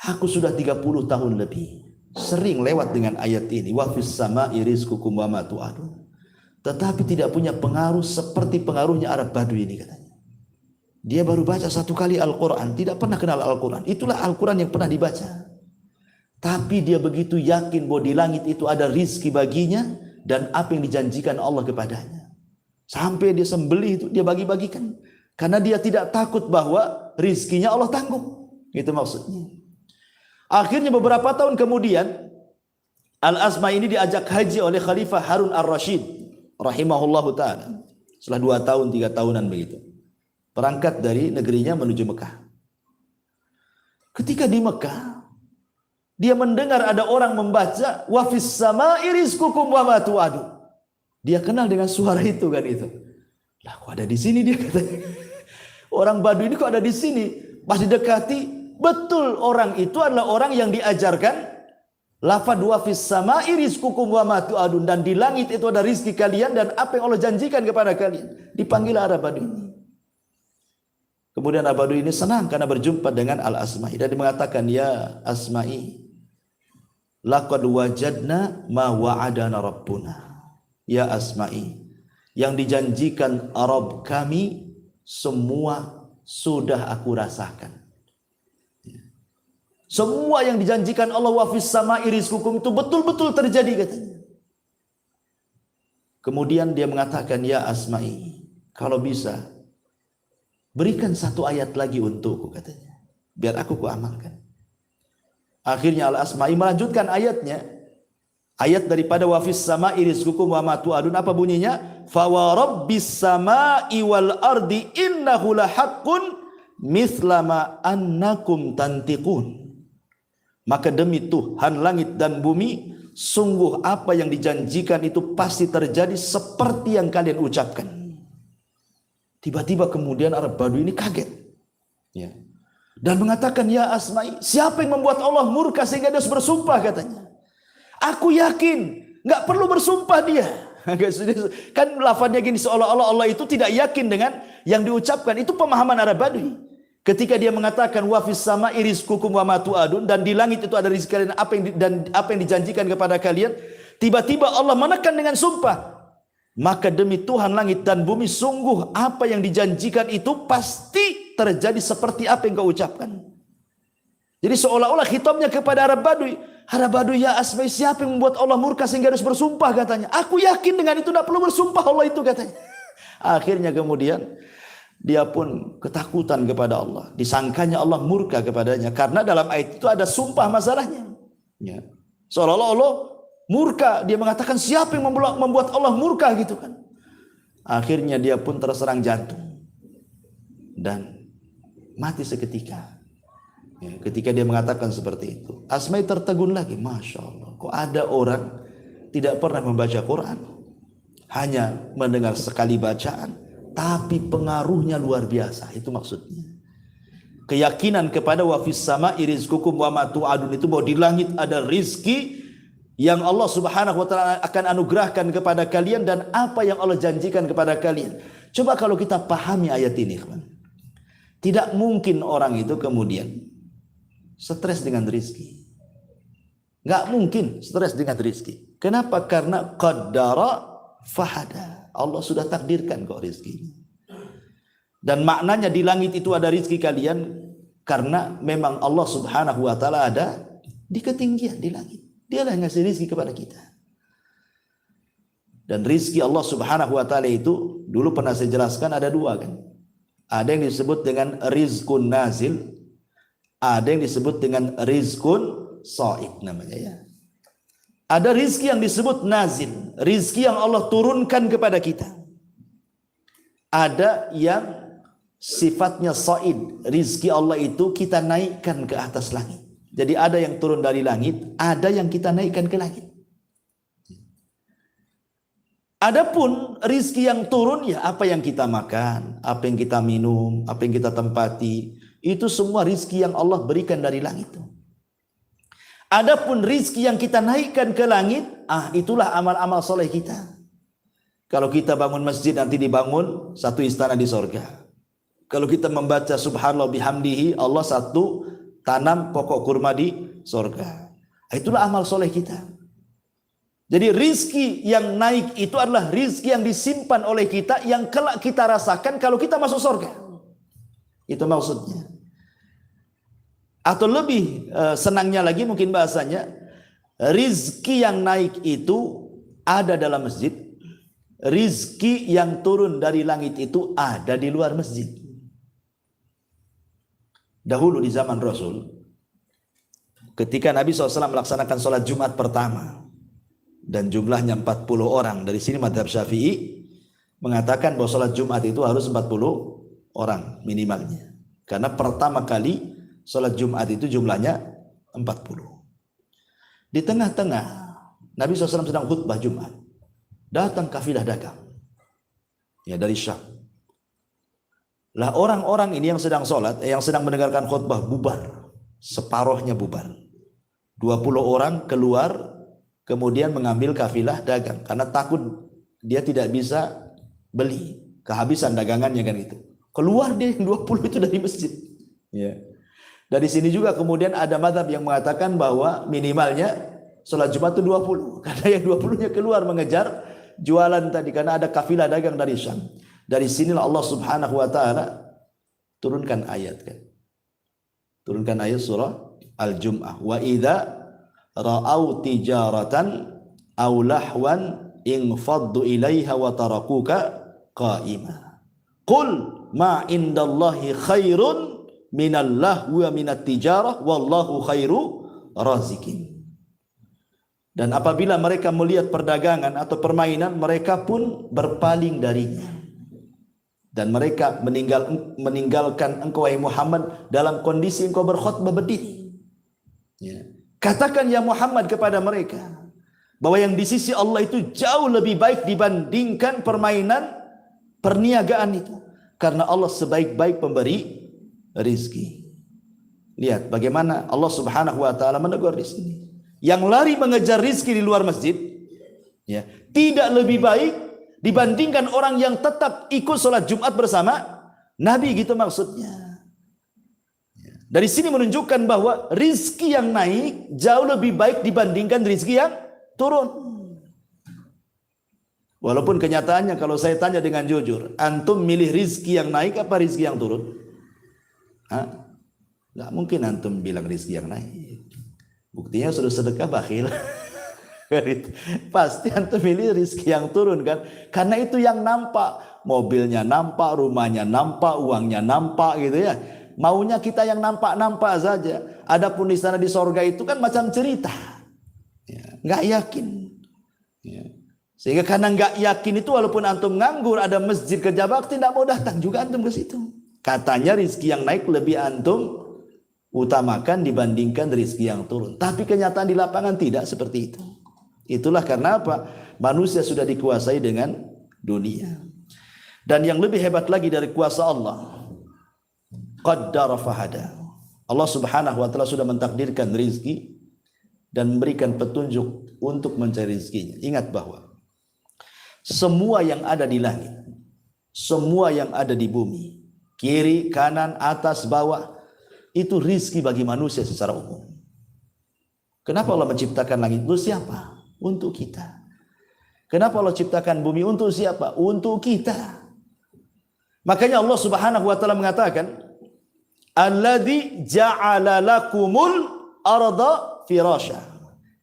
aku sudah 30 tahun lebih sering lewat dengan ayat ini, wa fis sama'i rizqukum wa ma tu'adun, tetapi tidak punya pengaruh seperti pengaruhnya Arab Badui ini, katanya. Dia baru baca satu kali Al-Quran, tidak pernah kenal Al-Quran. Itulah Al-Quran yang pernah dibaca. Tapi dia begitu yakin bahwa di langit itu ada rizki baginya dan apa yang dijanjikan Allah kepadanya. Sampai dia sembelih itu dia bagi-bagikan. Karena dia tidak takut bahwa rizkinya Allah tanggung. Itu maksudnya. Akhirnya beberapa tahun kemudian Al-Asma ini diajak haji oleh Khalifah Harun Ar-Rasyid rahimahullahu ta'ala. Setelah 2 tahun 3 tahunan begitu. Berangkat dari negerinya menuju Mekah. Ketika di Mekah, dia mendengar ada orang membaca wa fis sama'i rizqukum wa ma tu'adu. Dia kenal dengan suara itu kan itu. Lah kok ada di sini dia katanya. Orang Baduy ini kok ada di sini? Pas didekati, betul orang itu adalah orang yang diajarkan lafaz wa fis sama'i rizqukum wa ma tu'adun, dan di langit itu ada rizki kalian dan apa yang Allah janjikan kepada kalian. Dipanggil Arab Baduy ini. Kemudian Arab Baduy ini senang karena berjumpa dengan Al-Asma'i dan dia mengatakan, ya Asma'i, laqad wajadna ma wa'adana rabbuna. Ya Asma'i, yang dijanjikan Arab kami semua sudah aku rasakan. Semua yang dijanjikan Allah wa fis sama'i rizqukum itu betul-betul terjadi katanya. Kemudian dia mengatakan, ya Asma'i, kalau bisa berikan 1 ayat lagi untukku katanya, biar aku kuamalkan. Akhirnya Al-Asma'i melanjutkan ayatnya. Ayat daripada wa fis sama'i rizqukum wa ma tu'adun, apa bunyinya? Fa wa rabbis sama'i wal ardi innahu lahaqqun mithla ma annakum tantiqun. Maka demi Tuhan langit dan bumi, sungguh apa yang dijanjikan itu pasti terjadi seperti yang kalian ucapkan. Tiba-tiba kemudian Arab Baduy ini kaget. Ya. Dan mengatakan, ya Asma'i, siapa yang membuat Allah murka sehingga dia harus bersumpah katanya. Aku yakin, nggak perlu bersumpah dia. Kan lafadznya gini, seolah-olah Allah itu tidak yakin dengan yang diucapkan. Itu pemahaman Arab Baduy. Ketika dia mengatakan wa fis sama'i rizqukum wa ma tu'adun, dan di langit itu ada rezeki kalian apa yang dijanjikan kepada kalian, tiba-tiba Allah menekan dengan sumpah. Maka demi Tuhan langit dan bumi, sungguh apa yang dijanjikan itu pasti terjadi seperti apa yang kau ucapkan. Jadi seolah-olah khitabnya kepada Arab Baduy. Arab Baduy, ya Asma'i, siapa yang membuat Allah murka sehingga harus bersumpah katanya. Aku yakin dengan itu, tidak perlu bersumpah Allah itu katanya. Akhirnya kemudian dia pun ketakutan kepada Allah. Disangkanya Allah murka kepadanya. Karena dalam ayat itu ada sumpah masalahnya. Ya. Seolah-olah Allah murka. Dia mengatakan siapa yang membuat Allah murka gitu kan. Akhirnya dia pun terserang jantung. Dan mati seketika. Ya, ketika dia mengatakan seperti itu. Asma'i tertegun lagi. Masya Allah. Kok ada orang tidak pernah membaca Quran. Hanya mendengar sekali bacaan. Tapi pengaruhnya luar biasa. Itu maksudnya. Keyakinan kepada wa fis sama'i rizqukum wa ma tu'adun itu bahwa di langit ada rizki yang Allah Subhanahu wa taala akan anugerahkan kepada kalian dan apa yang Allah janjikan kepada kalian. Coba kalau kita pahami ayat ini, teman. Tidak mungkin orang itu kemudian stres dengan rizki. Enggak mungkin stres dengan rizki. Kenapa? Karena qaddara fahada. Allah sudah takdirkan kok rizki. Dan maknanya di langit itu ada rizki kalian karena memang Allah Subhanahu wa taala ada di ketinggian di langit. Dialah yang ngasih rizki kepada kita. Dan rizki Allah Subhanahu wa taala itu dulu pernah saya jelaskan ada 2 kan. Ada yang disebut dengan rizkun nazil, ada yang disebut dengan rizkun sha'id namanya ya. Ada rizki yang disebut nazil, rizki yang Allah turunkan kepada kita. Ada yang sifatnya sha'id, rizki Allah itu kita naikkan ke atas langit. Jadi ada yang turun dari langit, ada yang kita naikkan ke langit. Adapun rizki yang turun ya apa yang kita makan, apa yang kita minum, apa yang kita tempati, itu semua rizki yang Allah berikan dari langit. Adapun rizki yang kita naikkan ke langit, itulah amal-amal soleh kita. Kalau kita bangun masjid nanti dibangun satu istana di sorga. Kalau kita membaca subhanallah bihamdihi, Allah satu tanam pokok kurma di sorga. Itulah amal soleh kita. Jadi rizki yang naik itu adalah rizki yang disimpan oleh kita, yang kelak kita rasakan kalau kita masuk sorga. Itu maksudnya. Atau lebih senangnya lagi mungkin bahasanya, rizki yang naik itu ada dalam masjid, rizki yang turun dari langit itu ada di luar masjid. Dahulu di zaman Rasul, ketika Nabi SAW melaksanakan sholat Jumat pertama, dan jumlahnya 40 orang, dari sini mazhab Syafi'i mengatakan bahwa sholat Jumat itu harus 40 orang minimalnya. Karena pertama kali sholat Jumat itu jumlahnya 40. Di tengah-tengah Nabi SAW sedang khutbah Jumat, datang kafilah dagang ya dari Syam. Lah orang-orang ini yang sedang sholat, yang sedang mendengarkan khutbah bubar, separuhnya bubar. 20 orang keluar kemudian mengambil kafilah dagang karena takut dia tidak bisa beli, kehabisan dagangannya kan itu. Keluar dia 20 itu dari masjid. Ya. Dari sini juga kemudian ada mazhab yang mengatakan bahwa minimalnya sholat Jumat itu 20. Karena yang 20-nya keluar mengejar jualan tadi karena ada kafilah dagang dari Syam. Dari sinilah Allah Subhanahu wa taala turunkan ayat kan. Turunkan ayat surah Al-Jum'ah. Wa idza ra'au tijaratan aw lahwan infaddu ilaiha wa tarakuka qa'ima. Qul ma indallahi khairun minal lahwi wa minat tijarah wallahu khairu razikin. Dan apabila mereka melihat perdagangan atau permainan, mereka pun berpaling darinya. Dan mereka meninggalkan engkau wahai Muhammad dalam kondisi engkau berkhutbah berdiri. Ya. Katakan ya Muhammad kepada mereka bahwa yang di sisi Allah itu jauh lebih baik dibandingkan permainan perniagaan itu. Karena Allah sebaik-baik pemberi rizki. Lihat bagaimana Allah Subhanahu wa taala menegur di sini. Yang lari mengejar rizki di luar masjid, ya, tidak lebih baik dibandingkan orang yang tetap ikut sholat Jumat bersama Nabi, gitu maksudnya. Dari sini menunjukkan bahwa rizki yang naik jauh lebih baik dibandingkan rizki yang turun. Walaupun kenyataannya kalau saya tanya dengan jujur, antum milih rizki yang naik apa rizki yang turun? Nggak mungkin antum bilang rizki yang naik. Buktinya sudah sedekah bakhil. Pasti antum milih rizki yang turun kan? Karena itu yang nampak, mobilnya nampak, rumahnya nampak, uangnya nampak gitu ya. Maunya kita yang nampak-nampak saja. Adapun di sana di sorga itu kan macam cerita, ya, nggak yakin. Ya. Sehingga karena nggak yakin itu, walaupun antum nganggur ada masjid kerja bakti, tidak mau datang juga antum ke situ. Katanya rizki yang naik lebih antum utamakan dibandingkan rizki yang turun. Tapi kenyataan di lapangan tidak seperti itu. Itulah karena apa? Manusia sudah dikuasai dengan dunia. Dan yang lebih hebat lagi dari kuasa Allah, qaddara fahada. Allah Subhanahu wa taala sudah mentakdirkan rizki dan memberikan petunjuk untuk mencari rizkinya. Ingat bahwa semua yang ada di langit, semua yang ada di bumi, kiri, kanan, atas, bawah, itu rizki bagi manusia secara umum. Kenapa Allah menciptakan langit? Untuk siapa? Untuk kita. Kenapa Allah ciptakan bumi? Untuk siapa? Untuk kita. Makanya Allah Subhanahu wa taala mengatakan, alladzi ja'ala lakumul arda firasya.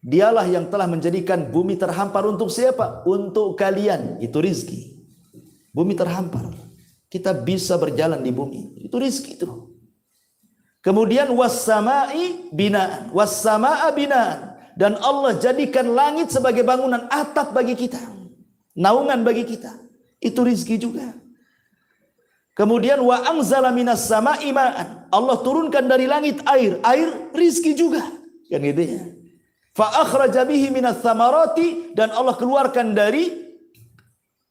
Dialah yang telah menjadikan bumi terhampar untuk siapa? Untuk kalian. Itu rizki. Bumi terhampar, kita bisa berjalan di bumi, itu rizki itu. Kemudian was-sama'i binaan, was-sama'a binaan, dan Allah jadikan langit sebagai bangunan, atap bagi kita, naungan bagi kita, itu rizki juga. Kemudian wa anzala minas sama'i ma'an, Allah turunkan dari langit air, air rizki juga, kan gitu ya. Fa akhraja bihi minas thamarati, dan Allah keluarkan dari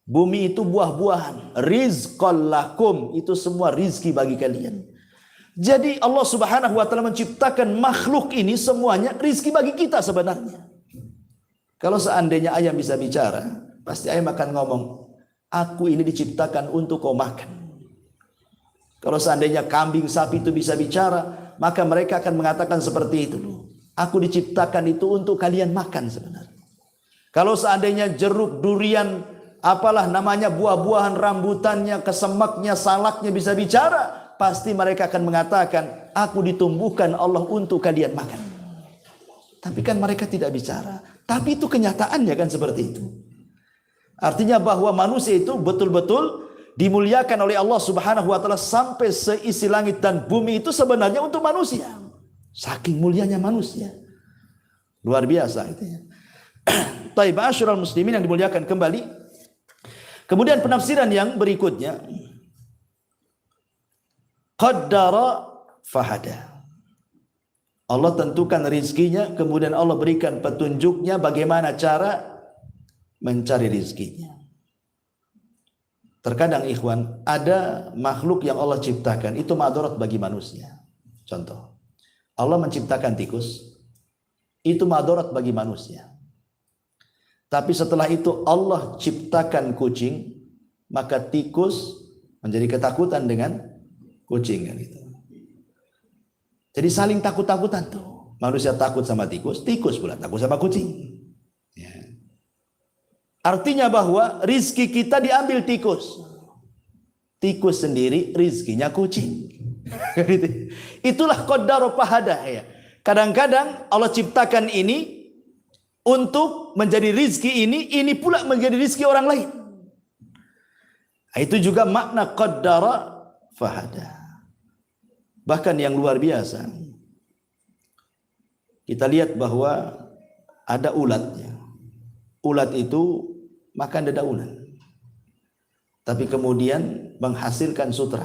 bumi itu buah-buahan, rizqal lakum, itu semua rizki bagi kalian. Jadi Allah Subhanahu wa taala menciptakan makhluk ini semuanya rizki bagi kita sebenarnya. Kalau seandainya ayam bisa bicara, pasti ayam akan ngomong, aku ini diciptakan untuk kau makan. Kalau seandainya kambing, sapi itu bisa bicara, maka mereka akan mengatakan seperti itu. Aku diciptakan itu untuk kalian makan sebenarnya. Kalau seandainya jeruk, durian, apalah namanya, buah-buahan, rambutannya, kesemaknya, salaknya bisa bicara, pasti mereka akan mengatakan, aku ditumbuhkan Allah untuk kalian makan. Tapi kan mereka tidak bicara. Tapi itu kenyataannya kan seperti itu. Artinya bahwa manusia itu betul-betul dimuliakan oleh Allah Subhanahu wa taala, sampai seisi langit dan bumi itu sebenarnya untuk manusia. Saking mulianya manusia. Luar biasa itu ya. Taib asyrul muslimin yang dimuliakan kembali. Kemudian penafsiran yang berikutnya, qaddara fahada. Allah tentukan rizkinya, kemudian Allah berikan petunjuknya bagaimana cara mencari rizkinya. Terkadang ikhwan, ada makhluk yang Allah ciptakan, itu madarat bagi manusia. Contoh, Allah menciptakan tikus, itu madarat bagi manusia. Tapi setelah itu Allah ciptakan kucing, maka tikus menjadi ketakutan dengan kucing kan itu. Jadi saling takut-takutan tuh. Manusia takut sama tikus, tikus pula takut sama kucing. Ya. Artinya bahwa rizki kita diambil tikus. Tikus sendiri rizkinya kucing. Itulah qaddara fahada ya. Kadang-kadang Allah ciptakan ini untuk menjadi rizki ini pula menjadi rizki orang lain. Itu juga makna qaddara fahada. Bahkan yang luar biasa, kita lihat bahwa ada ulatnya. Ulat itu makan dedaunan, tapi kemudian menghasilkan sutra.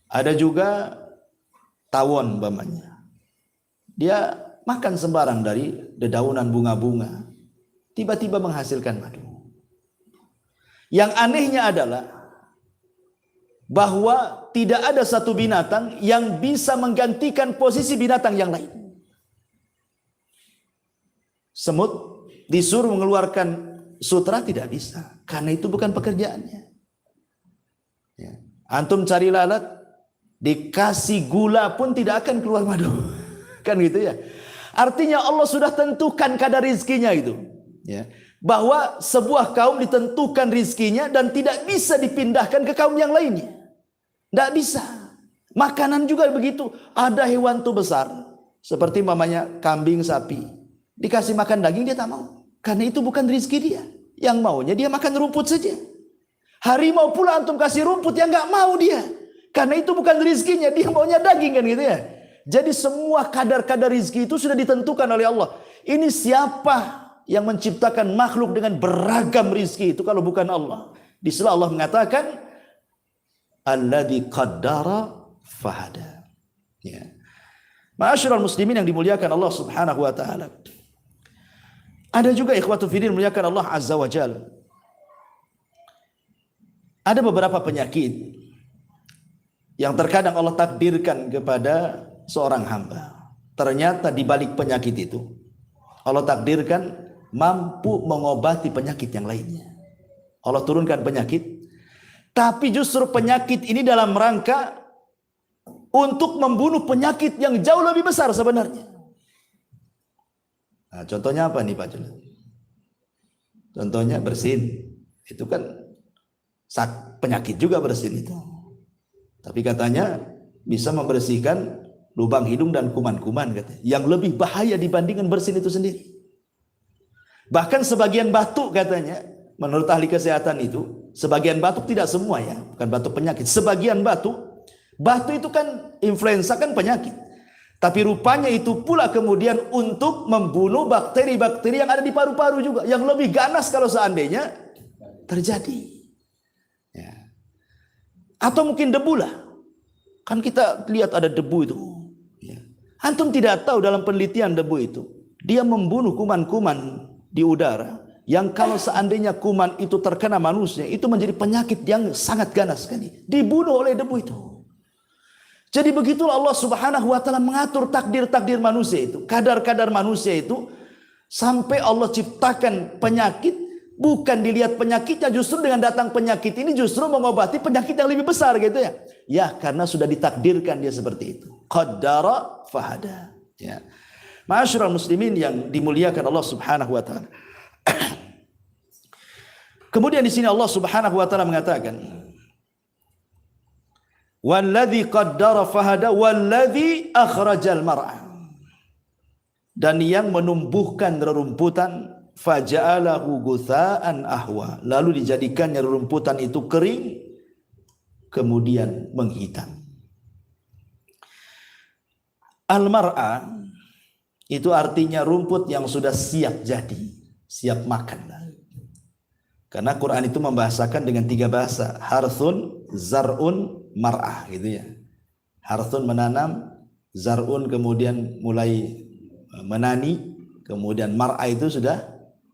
Ada juga tawon umpamanya, dia makan sembarang dari dedaunan bunga-bunga, tiba-tiba menghasilkan madu. Yang anehnya adalah bahwa tidak ada satu binatang yang bisa menggantikan posisi binatang yang lain. Semut disuruh mengeluarkan sutra tidak bisa, karena itu bukan pekerjaannya. Ya. Antum cari lalat, dikasih gula pun tidak akan keluar madu. Kan gitu ya. Artinya Allah sudah tentukan kadar rizkinya itu. Ya. Bahwa sebuah kaum ditentukan rizkinya dan tidak bisa dipindahkan ke kaum yang lainnya. Tidak bisa. Makanan juga begitu. Ada hewan tuh besar, seperti mamanya kambing, sapi, dikasih makan daging dia tak mau, karena itu bukan rizki dia. Yang maunya dia makan rumput saja. Harimau pula antum kasih rumput, yang nggak mau dia, karena itu bukan rizkinya, dia maunya daging kan gitu ya. Jadi semua kadar-kadar rizki itu sudah ditentukan oleh Allah. Ini siapa yang menciptakan makhluk dengan beragam rizki itu kalau bukan Allah? Di sela Allah mengatakan alladzi qaddara fahada. Ya. Ma'asyiral muslimin yang dimuliakan Allah Subhanahu wa taala. Ada juga ikhwatu fiddin muliakan Allah Azza wa Jalla. Ada beberapa penyakit yang terkadang Allah takdirkan kepada seorang hamba. Ternyata di balik penyakit itu Allah takdirkan mampu mengobati penyakit yang lainnya. Allah turunkan penyakit, tapi justru penyakit ini dalam rangka untuk membunuh penyakit yang jauh lebih besar sebenarnya. Nah, contohnya apa nih Pak Jul? Contohnya bersin. Itu kan penyakit juga bersin itu. Tapi katanya bisa membersihkan lubang hidung dan kuman-kuman katanya, yang lebih bahaya dibandingkan bersin itu sendiri. Bahkan sebagian batuk katanya, menurut ahli kesehatan itu, sebagian batuk, tidak semua ya, bukan batuk penyakit, sebagian batuk itu kan influenza kan penyakit, tapi rupanya itu pula kemudian untuk membunuh bakteri-bakteri yang ada di paru-paru juga, yang lebih ganas kalau seandainya terjadi ya. Atau mungkin debu lah, kan kita lihat ada debu itu ya. Antum tidak tahu dalam penelitian debu itu, dia membunuh kuman-kuman di udara, yang kalau seandainya kuman itu terkena manusia, itu menjadi penyakit yang sangat ganas sekali, dibunuh oleh debu itu. Jadi begitulah Allah Subhanahu wa taala mengatur takdir-takdir manusia itu, kadar-kadar manusia itu, sampai Allah ciptakan penyakit, bukan dilihat penyakitnya, justru dengan datang penyakit ini justru mengobati penyakit yang lebih besar gitu ya. Ya, karena sudah ditakdirkan dia seperti itu. Qaddara fahada. Ya. Ma'asyiral muslimin yang dimuliakan Allah Subhanahu wa taala. Kemudian di sini Allah Subhanahu wa taala mengatakan, Walladzi qaddara fahada walladzi akhrajal mar'a. Dan yang menumbuhkan rerumputan faja'alahu gutha'an ahwa, lalu dijadikannya rerumputan itu kering kemudian menghitam. Al-mar'a itu artinya rumput yang sudah siap jadi, siap makan. Karena Quran itu membahasakan dengan 3 bahasa, harthun, zar'un, mar'ah gitu ya. Harthun menanam, zar'un kemudian mulai menani, kemudian mar'ah itu sudah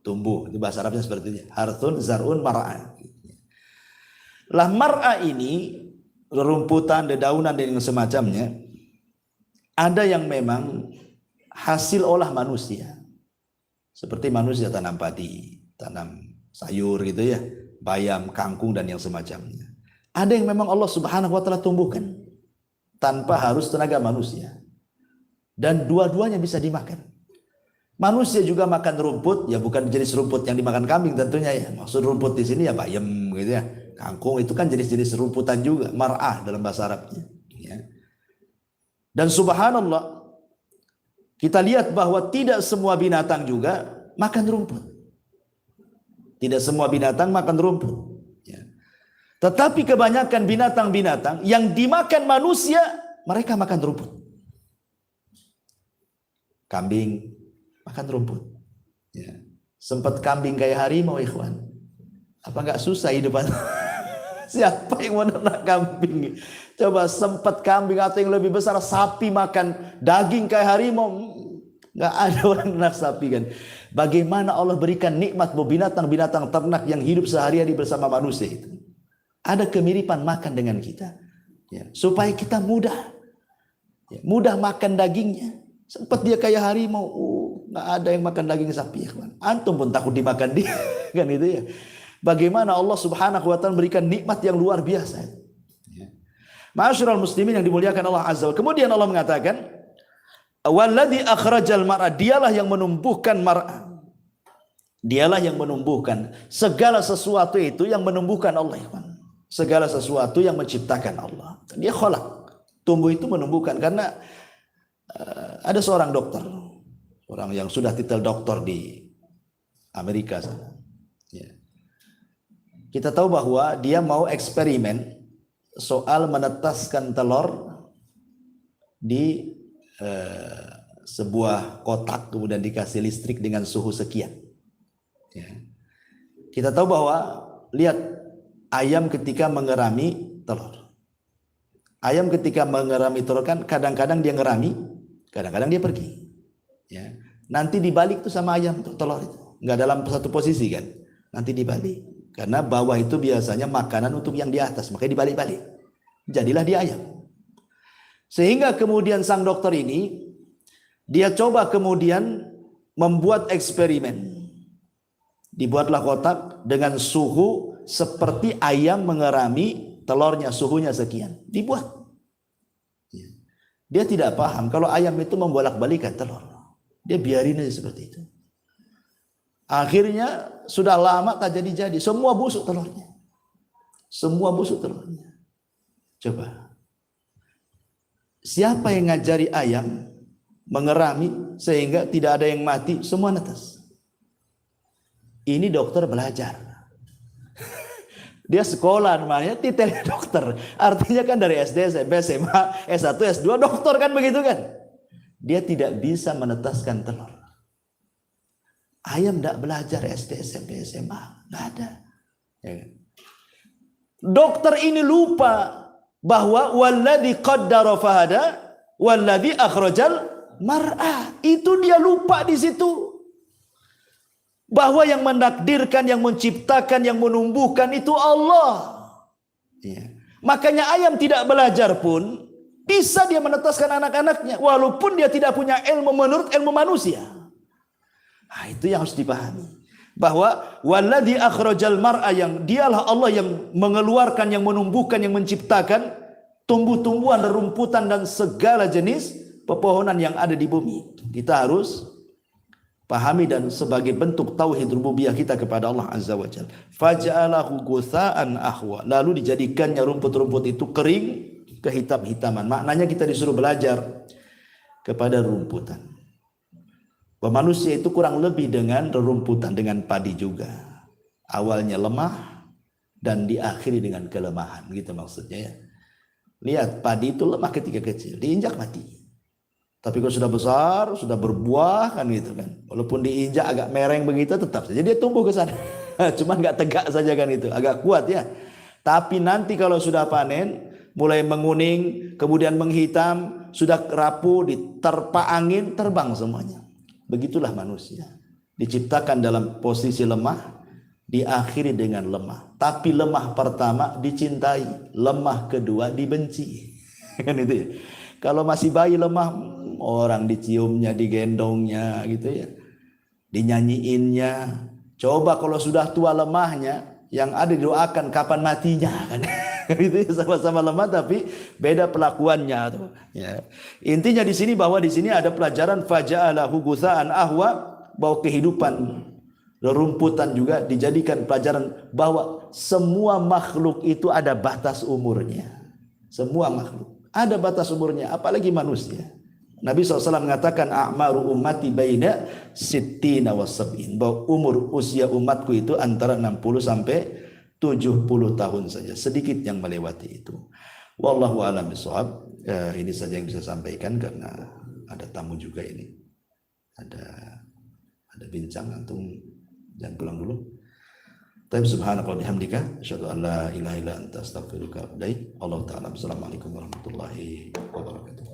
tumbuh. Itu bahasa Arabnya seperti ini. Harthun, zar'un, mar'ah. Lah mar'ah ini rerumputan, dedaunan dan yang semacamnya, ada yang memang hasil olah manusia. Seperti manusia tanam padi, tanam sayur gitu ya, bayam, kangkung dan yang semacamnya. Ada yang memang Allah Subhanahu wa taala tumbuhkan tanpa harus tenaga manusia. Dan dua-duanya bisa dimakan. Manusia juga makan rumput, ya bukan jenis rumput yang dimakan kambing tentunya ya. Maksud rumput di sini ya bayam gitu ya. Kangkung itu kan jenis-jenis rumputan juga, mar'ah dalam bahasa Arabnya. Ya. Dan subhanallah, kita lihat bahwa tidak semua binatang juga makan rumput. Tidak semua binatang makan rumput. Ya. Tetapi kebanyakan binatang-binatang yang dimakan manusia, mereka makan rumput. Kambing makan rumput. Ya. Sempat kambing kayak harimau, ikhwan. Apa enggak susah hidupan? Siapa yang mau ternak kambing? Coba sempat kambing atau yang lebih besar sapi makan daging kayak harimau. Enggak ada orang ternak sapi kan. Bagaimana Allah berikan nikmat buat binatang-binatang ternak yang hidup sehari-hari bersama manusia itu. Ada kemiripan makan dengan kita. Ya, supaya kita mudah. Ya, mudah makan dagingnya. Sempat dia kayak harimau. Nggak ada yang makan daging sapi. Ya, antum pun takut dimakan dia. Kan itu ya. Bagaimana Allah Subhanahu wa taala berikan nikmat yang luar biasa. Ya. Ma'asyiral muslimin yang dimuliakan Allah Azza wa. Kemudian Allah mengatakan, walladzi akhrajal mar'a, dialah yang menumbuhkan mar'a. Dialah yang menumbuhkan segala sesuatu itu yang menumbuhkan Allah. Segala sesuatu yang menciptakan Allah. Dia khalaq. Tumbuh itu menumbuhkan karena ada seorang dokter, orang yang sudah titel doktor di Amerika sana. Ya. Kita tahu bahwa dia mau eksperimen soal menetaskan telur di sebuah kotak kemudian dikasih listrik dengan suhu sekian. Ya. Kita tahu bahwa lihat ayam ketika mengerami telur. Ayam ketika mengerami telur kan kadang-kadang dia ngerami, kadang-kadang dia pergi. Ya. Nanti dibalik tuh sama ayam telur itu. Nggak dalam satu posisi kan. Nanti dibalik. Karena bawah itu biasanya makanan untuk yang di atas. Makanya dibalik-balik. Jadilah dia ayam. Sehingga kemudian sang dokter ini, dia coba kemudian membuat eksperimen. Dibuatlah kotak dengan suhu seperti ayam mengerami telurnya, suhunya sekian. Dibuat. Dia tidak paham kalau ayam itu membolak-balikan telur. Dia biarin aja seperti itu. Akhirnya sudah lama tak jadi-jadi. Semua busuk telurnya. Semua busuk telurnya. Coba. Siapa yang ngajari ayam mengerami sehingga tidak ada yang mati, semua netes. Ini dokter belajar. Dia sekolah namanya titelnya dokter. Artinya kan dari SD, SMP, SMA, S1, S2 dokter kan begitu kan. Dia tidak bisa menetaskan telur. Ayam tidak belajar SD, SMP, SMA. Tidak ada. Ya kan? Dokter ini lupa bahwa walladzi qaddara fahada walladzi akhrajal mar'ah. Itu dia lupa di situ. Bahwa yang menakdirkan, yang menciptakan, yang menumbuhkan itu Allah. Ya. Makanya ayam tidak belajar pun bisa dia menetaskan anak-anaknya walaupun dia tidak punya ilmu menurut ilmu manusia. Nah, itu yang harus dipahami. Bahwa walladzi akhrajal mar'a, yang dialah Allah yang mengeluarkan, yang menumbuhkan, yang menciptakan tumbuh-tumbuhan, rerumputan dan segala jenis pepohonan yang ada di bumi. Kita harus pahami dan sebagai bentuk tauhid rububiyah kita kepada Allah Azza wa Jalla. Faja'alahu gutha'an ahwa, lalu dijadikannya rumput-rumput itu kering kehitam-hitaman. Maknanya kita disuruh belajar kepada rumputan. Bahwa manusia itu kurang lebih dengan rerumputan, dengan padi juga. Awalnya lemah dan diakhiri dengan kelemahan, gitu maksudnya ya. Lihat, padi itu lemah ketika kecil, diinjak mati. Tapi kalau sudah besar, sudah berbuah kan gitu kan. Walaupun diinjak agak mereng begitu, tetap saja dia tumbuh ke sana. Cuman nggak tegak saja kan itu, agak kuat ya. Tapi nanti kalau sudah panen, mulai menguning, kemudian menghitam, sudah rapuh, diterpa angin, terbang semuanya. Begitulah manusia. Diciptakan dalam posisi lemah, diakhiri dengan lemah. Tapi lemah pertama dicintai, lemah kedua dibenci. Kan itu ya. Kalau masih bayi lemah, orang diciumnya, digendongnya gitu ya. Dinyanyiinnya. Coba kalau sudah tua lemahnya, yang ada didoakan kapan matinya kan. Itu sama-sama lemah tapi beda pelakuannya tuh. Ya. Intinya di sini bahwa di sini ada pelajaran faja'alahu gusaan ahwa, bahwa kehidupan rerumputan juga dijadikan pelajaran bahwa semua makhluk itu ada batas umurnya. Semua makhluk ada batas umurnya, apalagi manusia. Nabi SAW mengatakan a'maru ummati baina sittina wa sab'in, bahwa umur usia umatku itu antara 60 sampai 70 tahun saja, sedikit yang melewati itu. Wallahu a'lam bishawab. Ini saja yang bisa sampaikan karena ada tamu juga ini. Ada bincang, antum jangan pulang dulu. Tapi subhanaka wa bihamdika asyhadu an la ilaha illa anta astaghfiruka wa atubu ilaik. Allah taala. Assalamualaikum warahmatullahi wabarakatuh.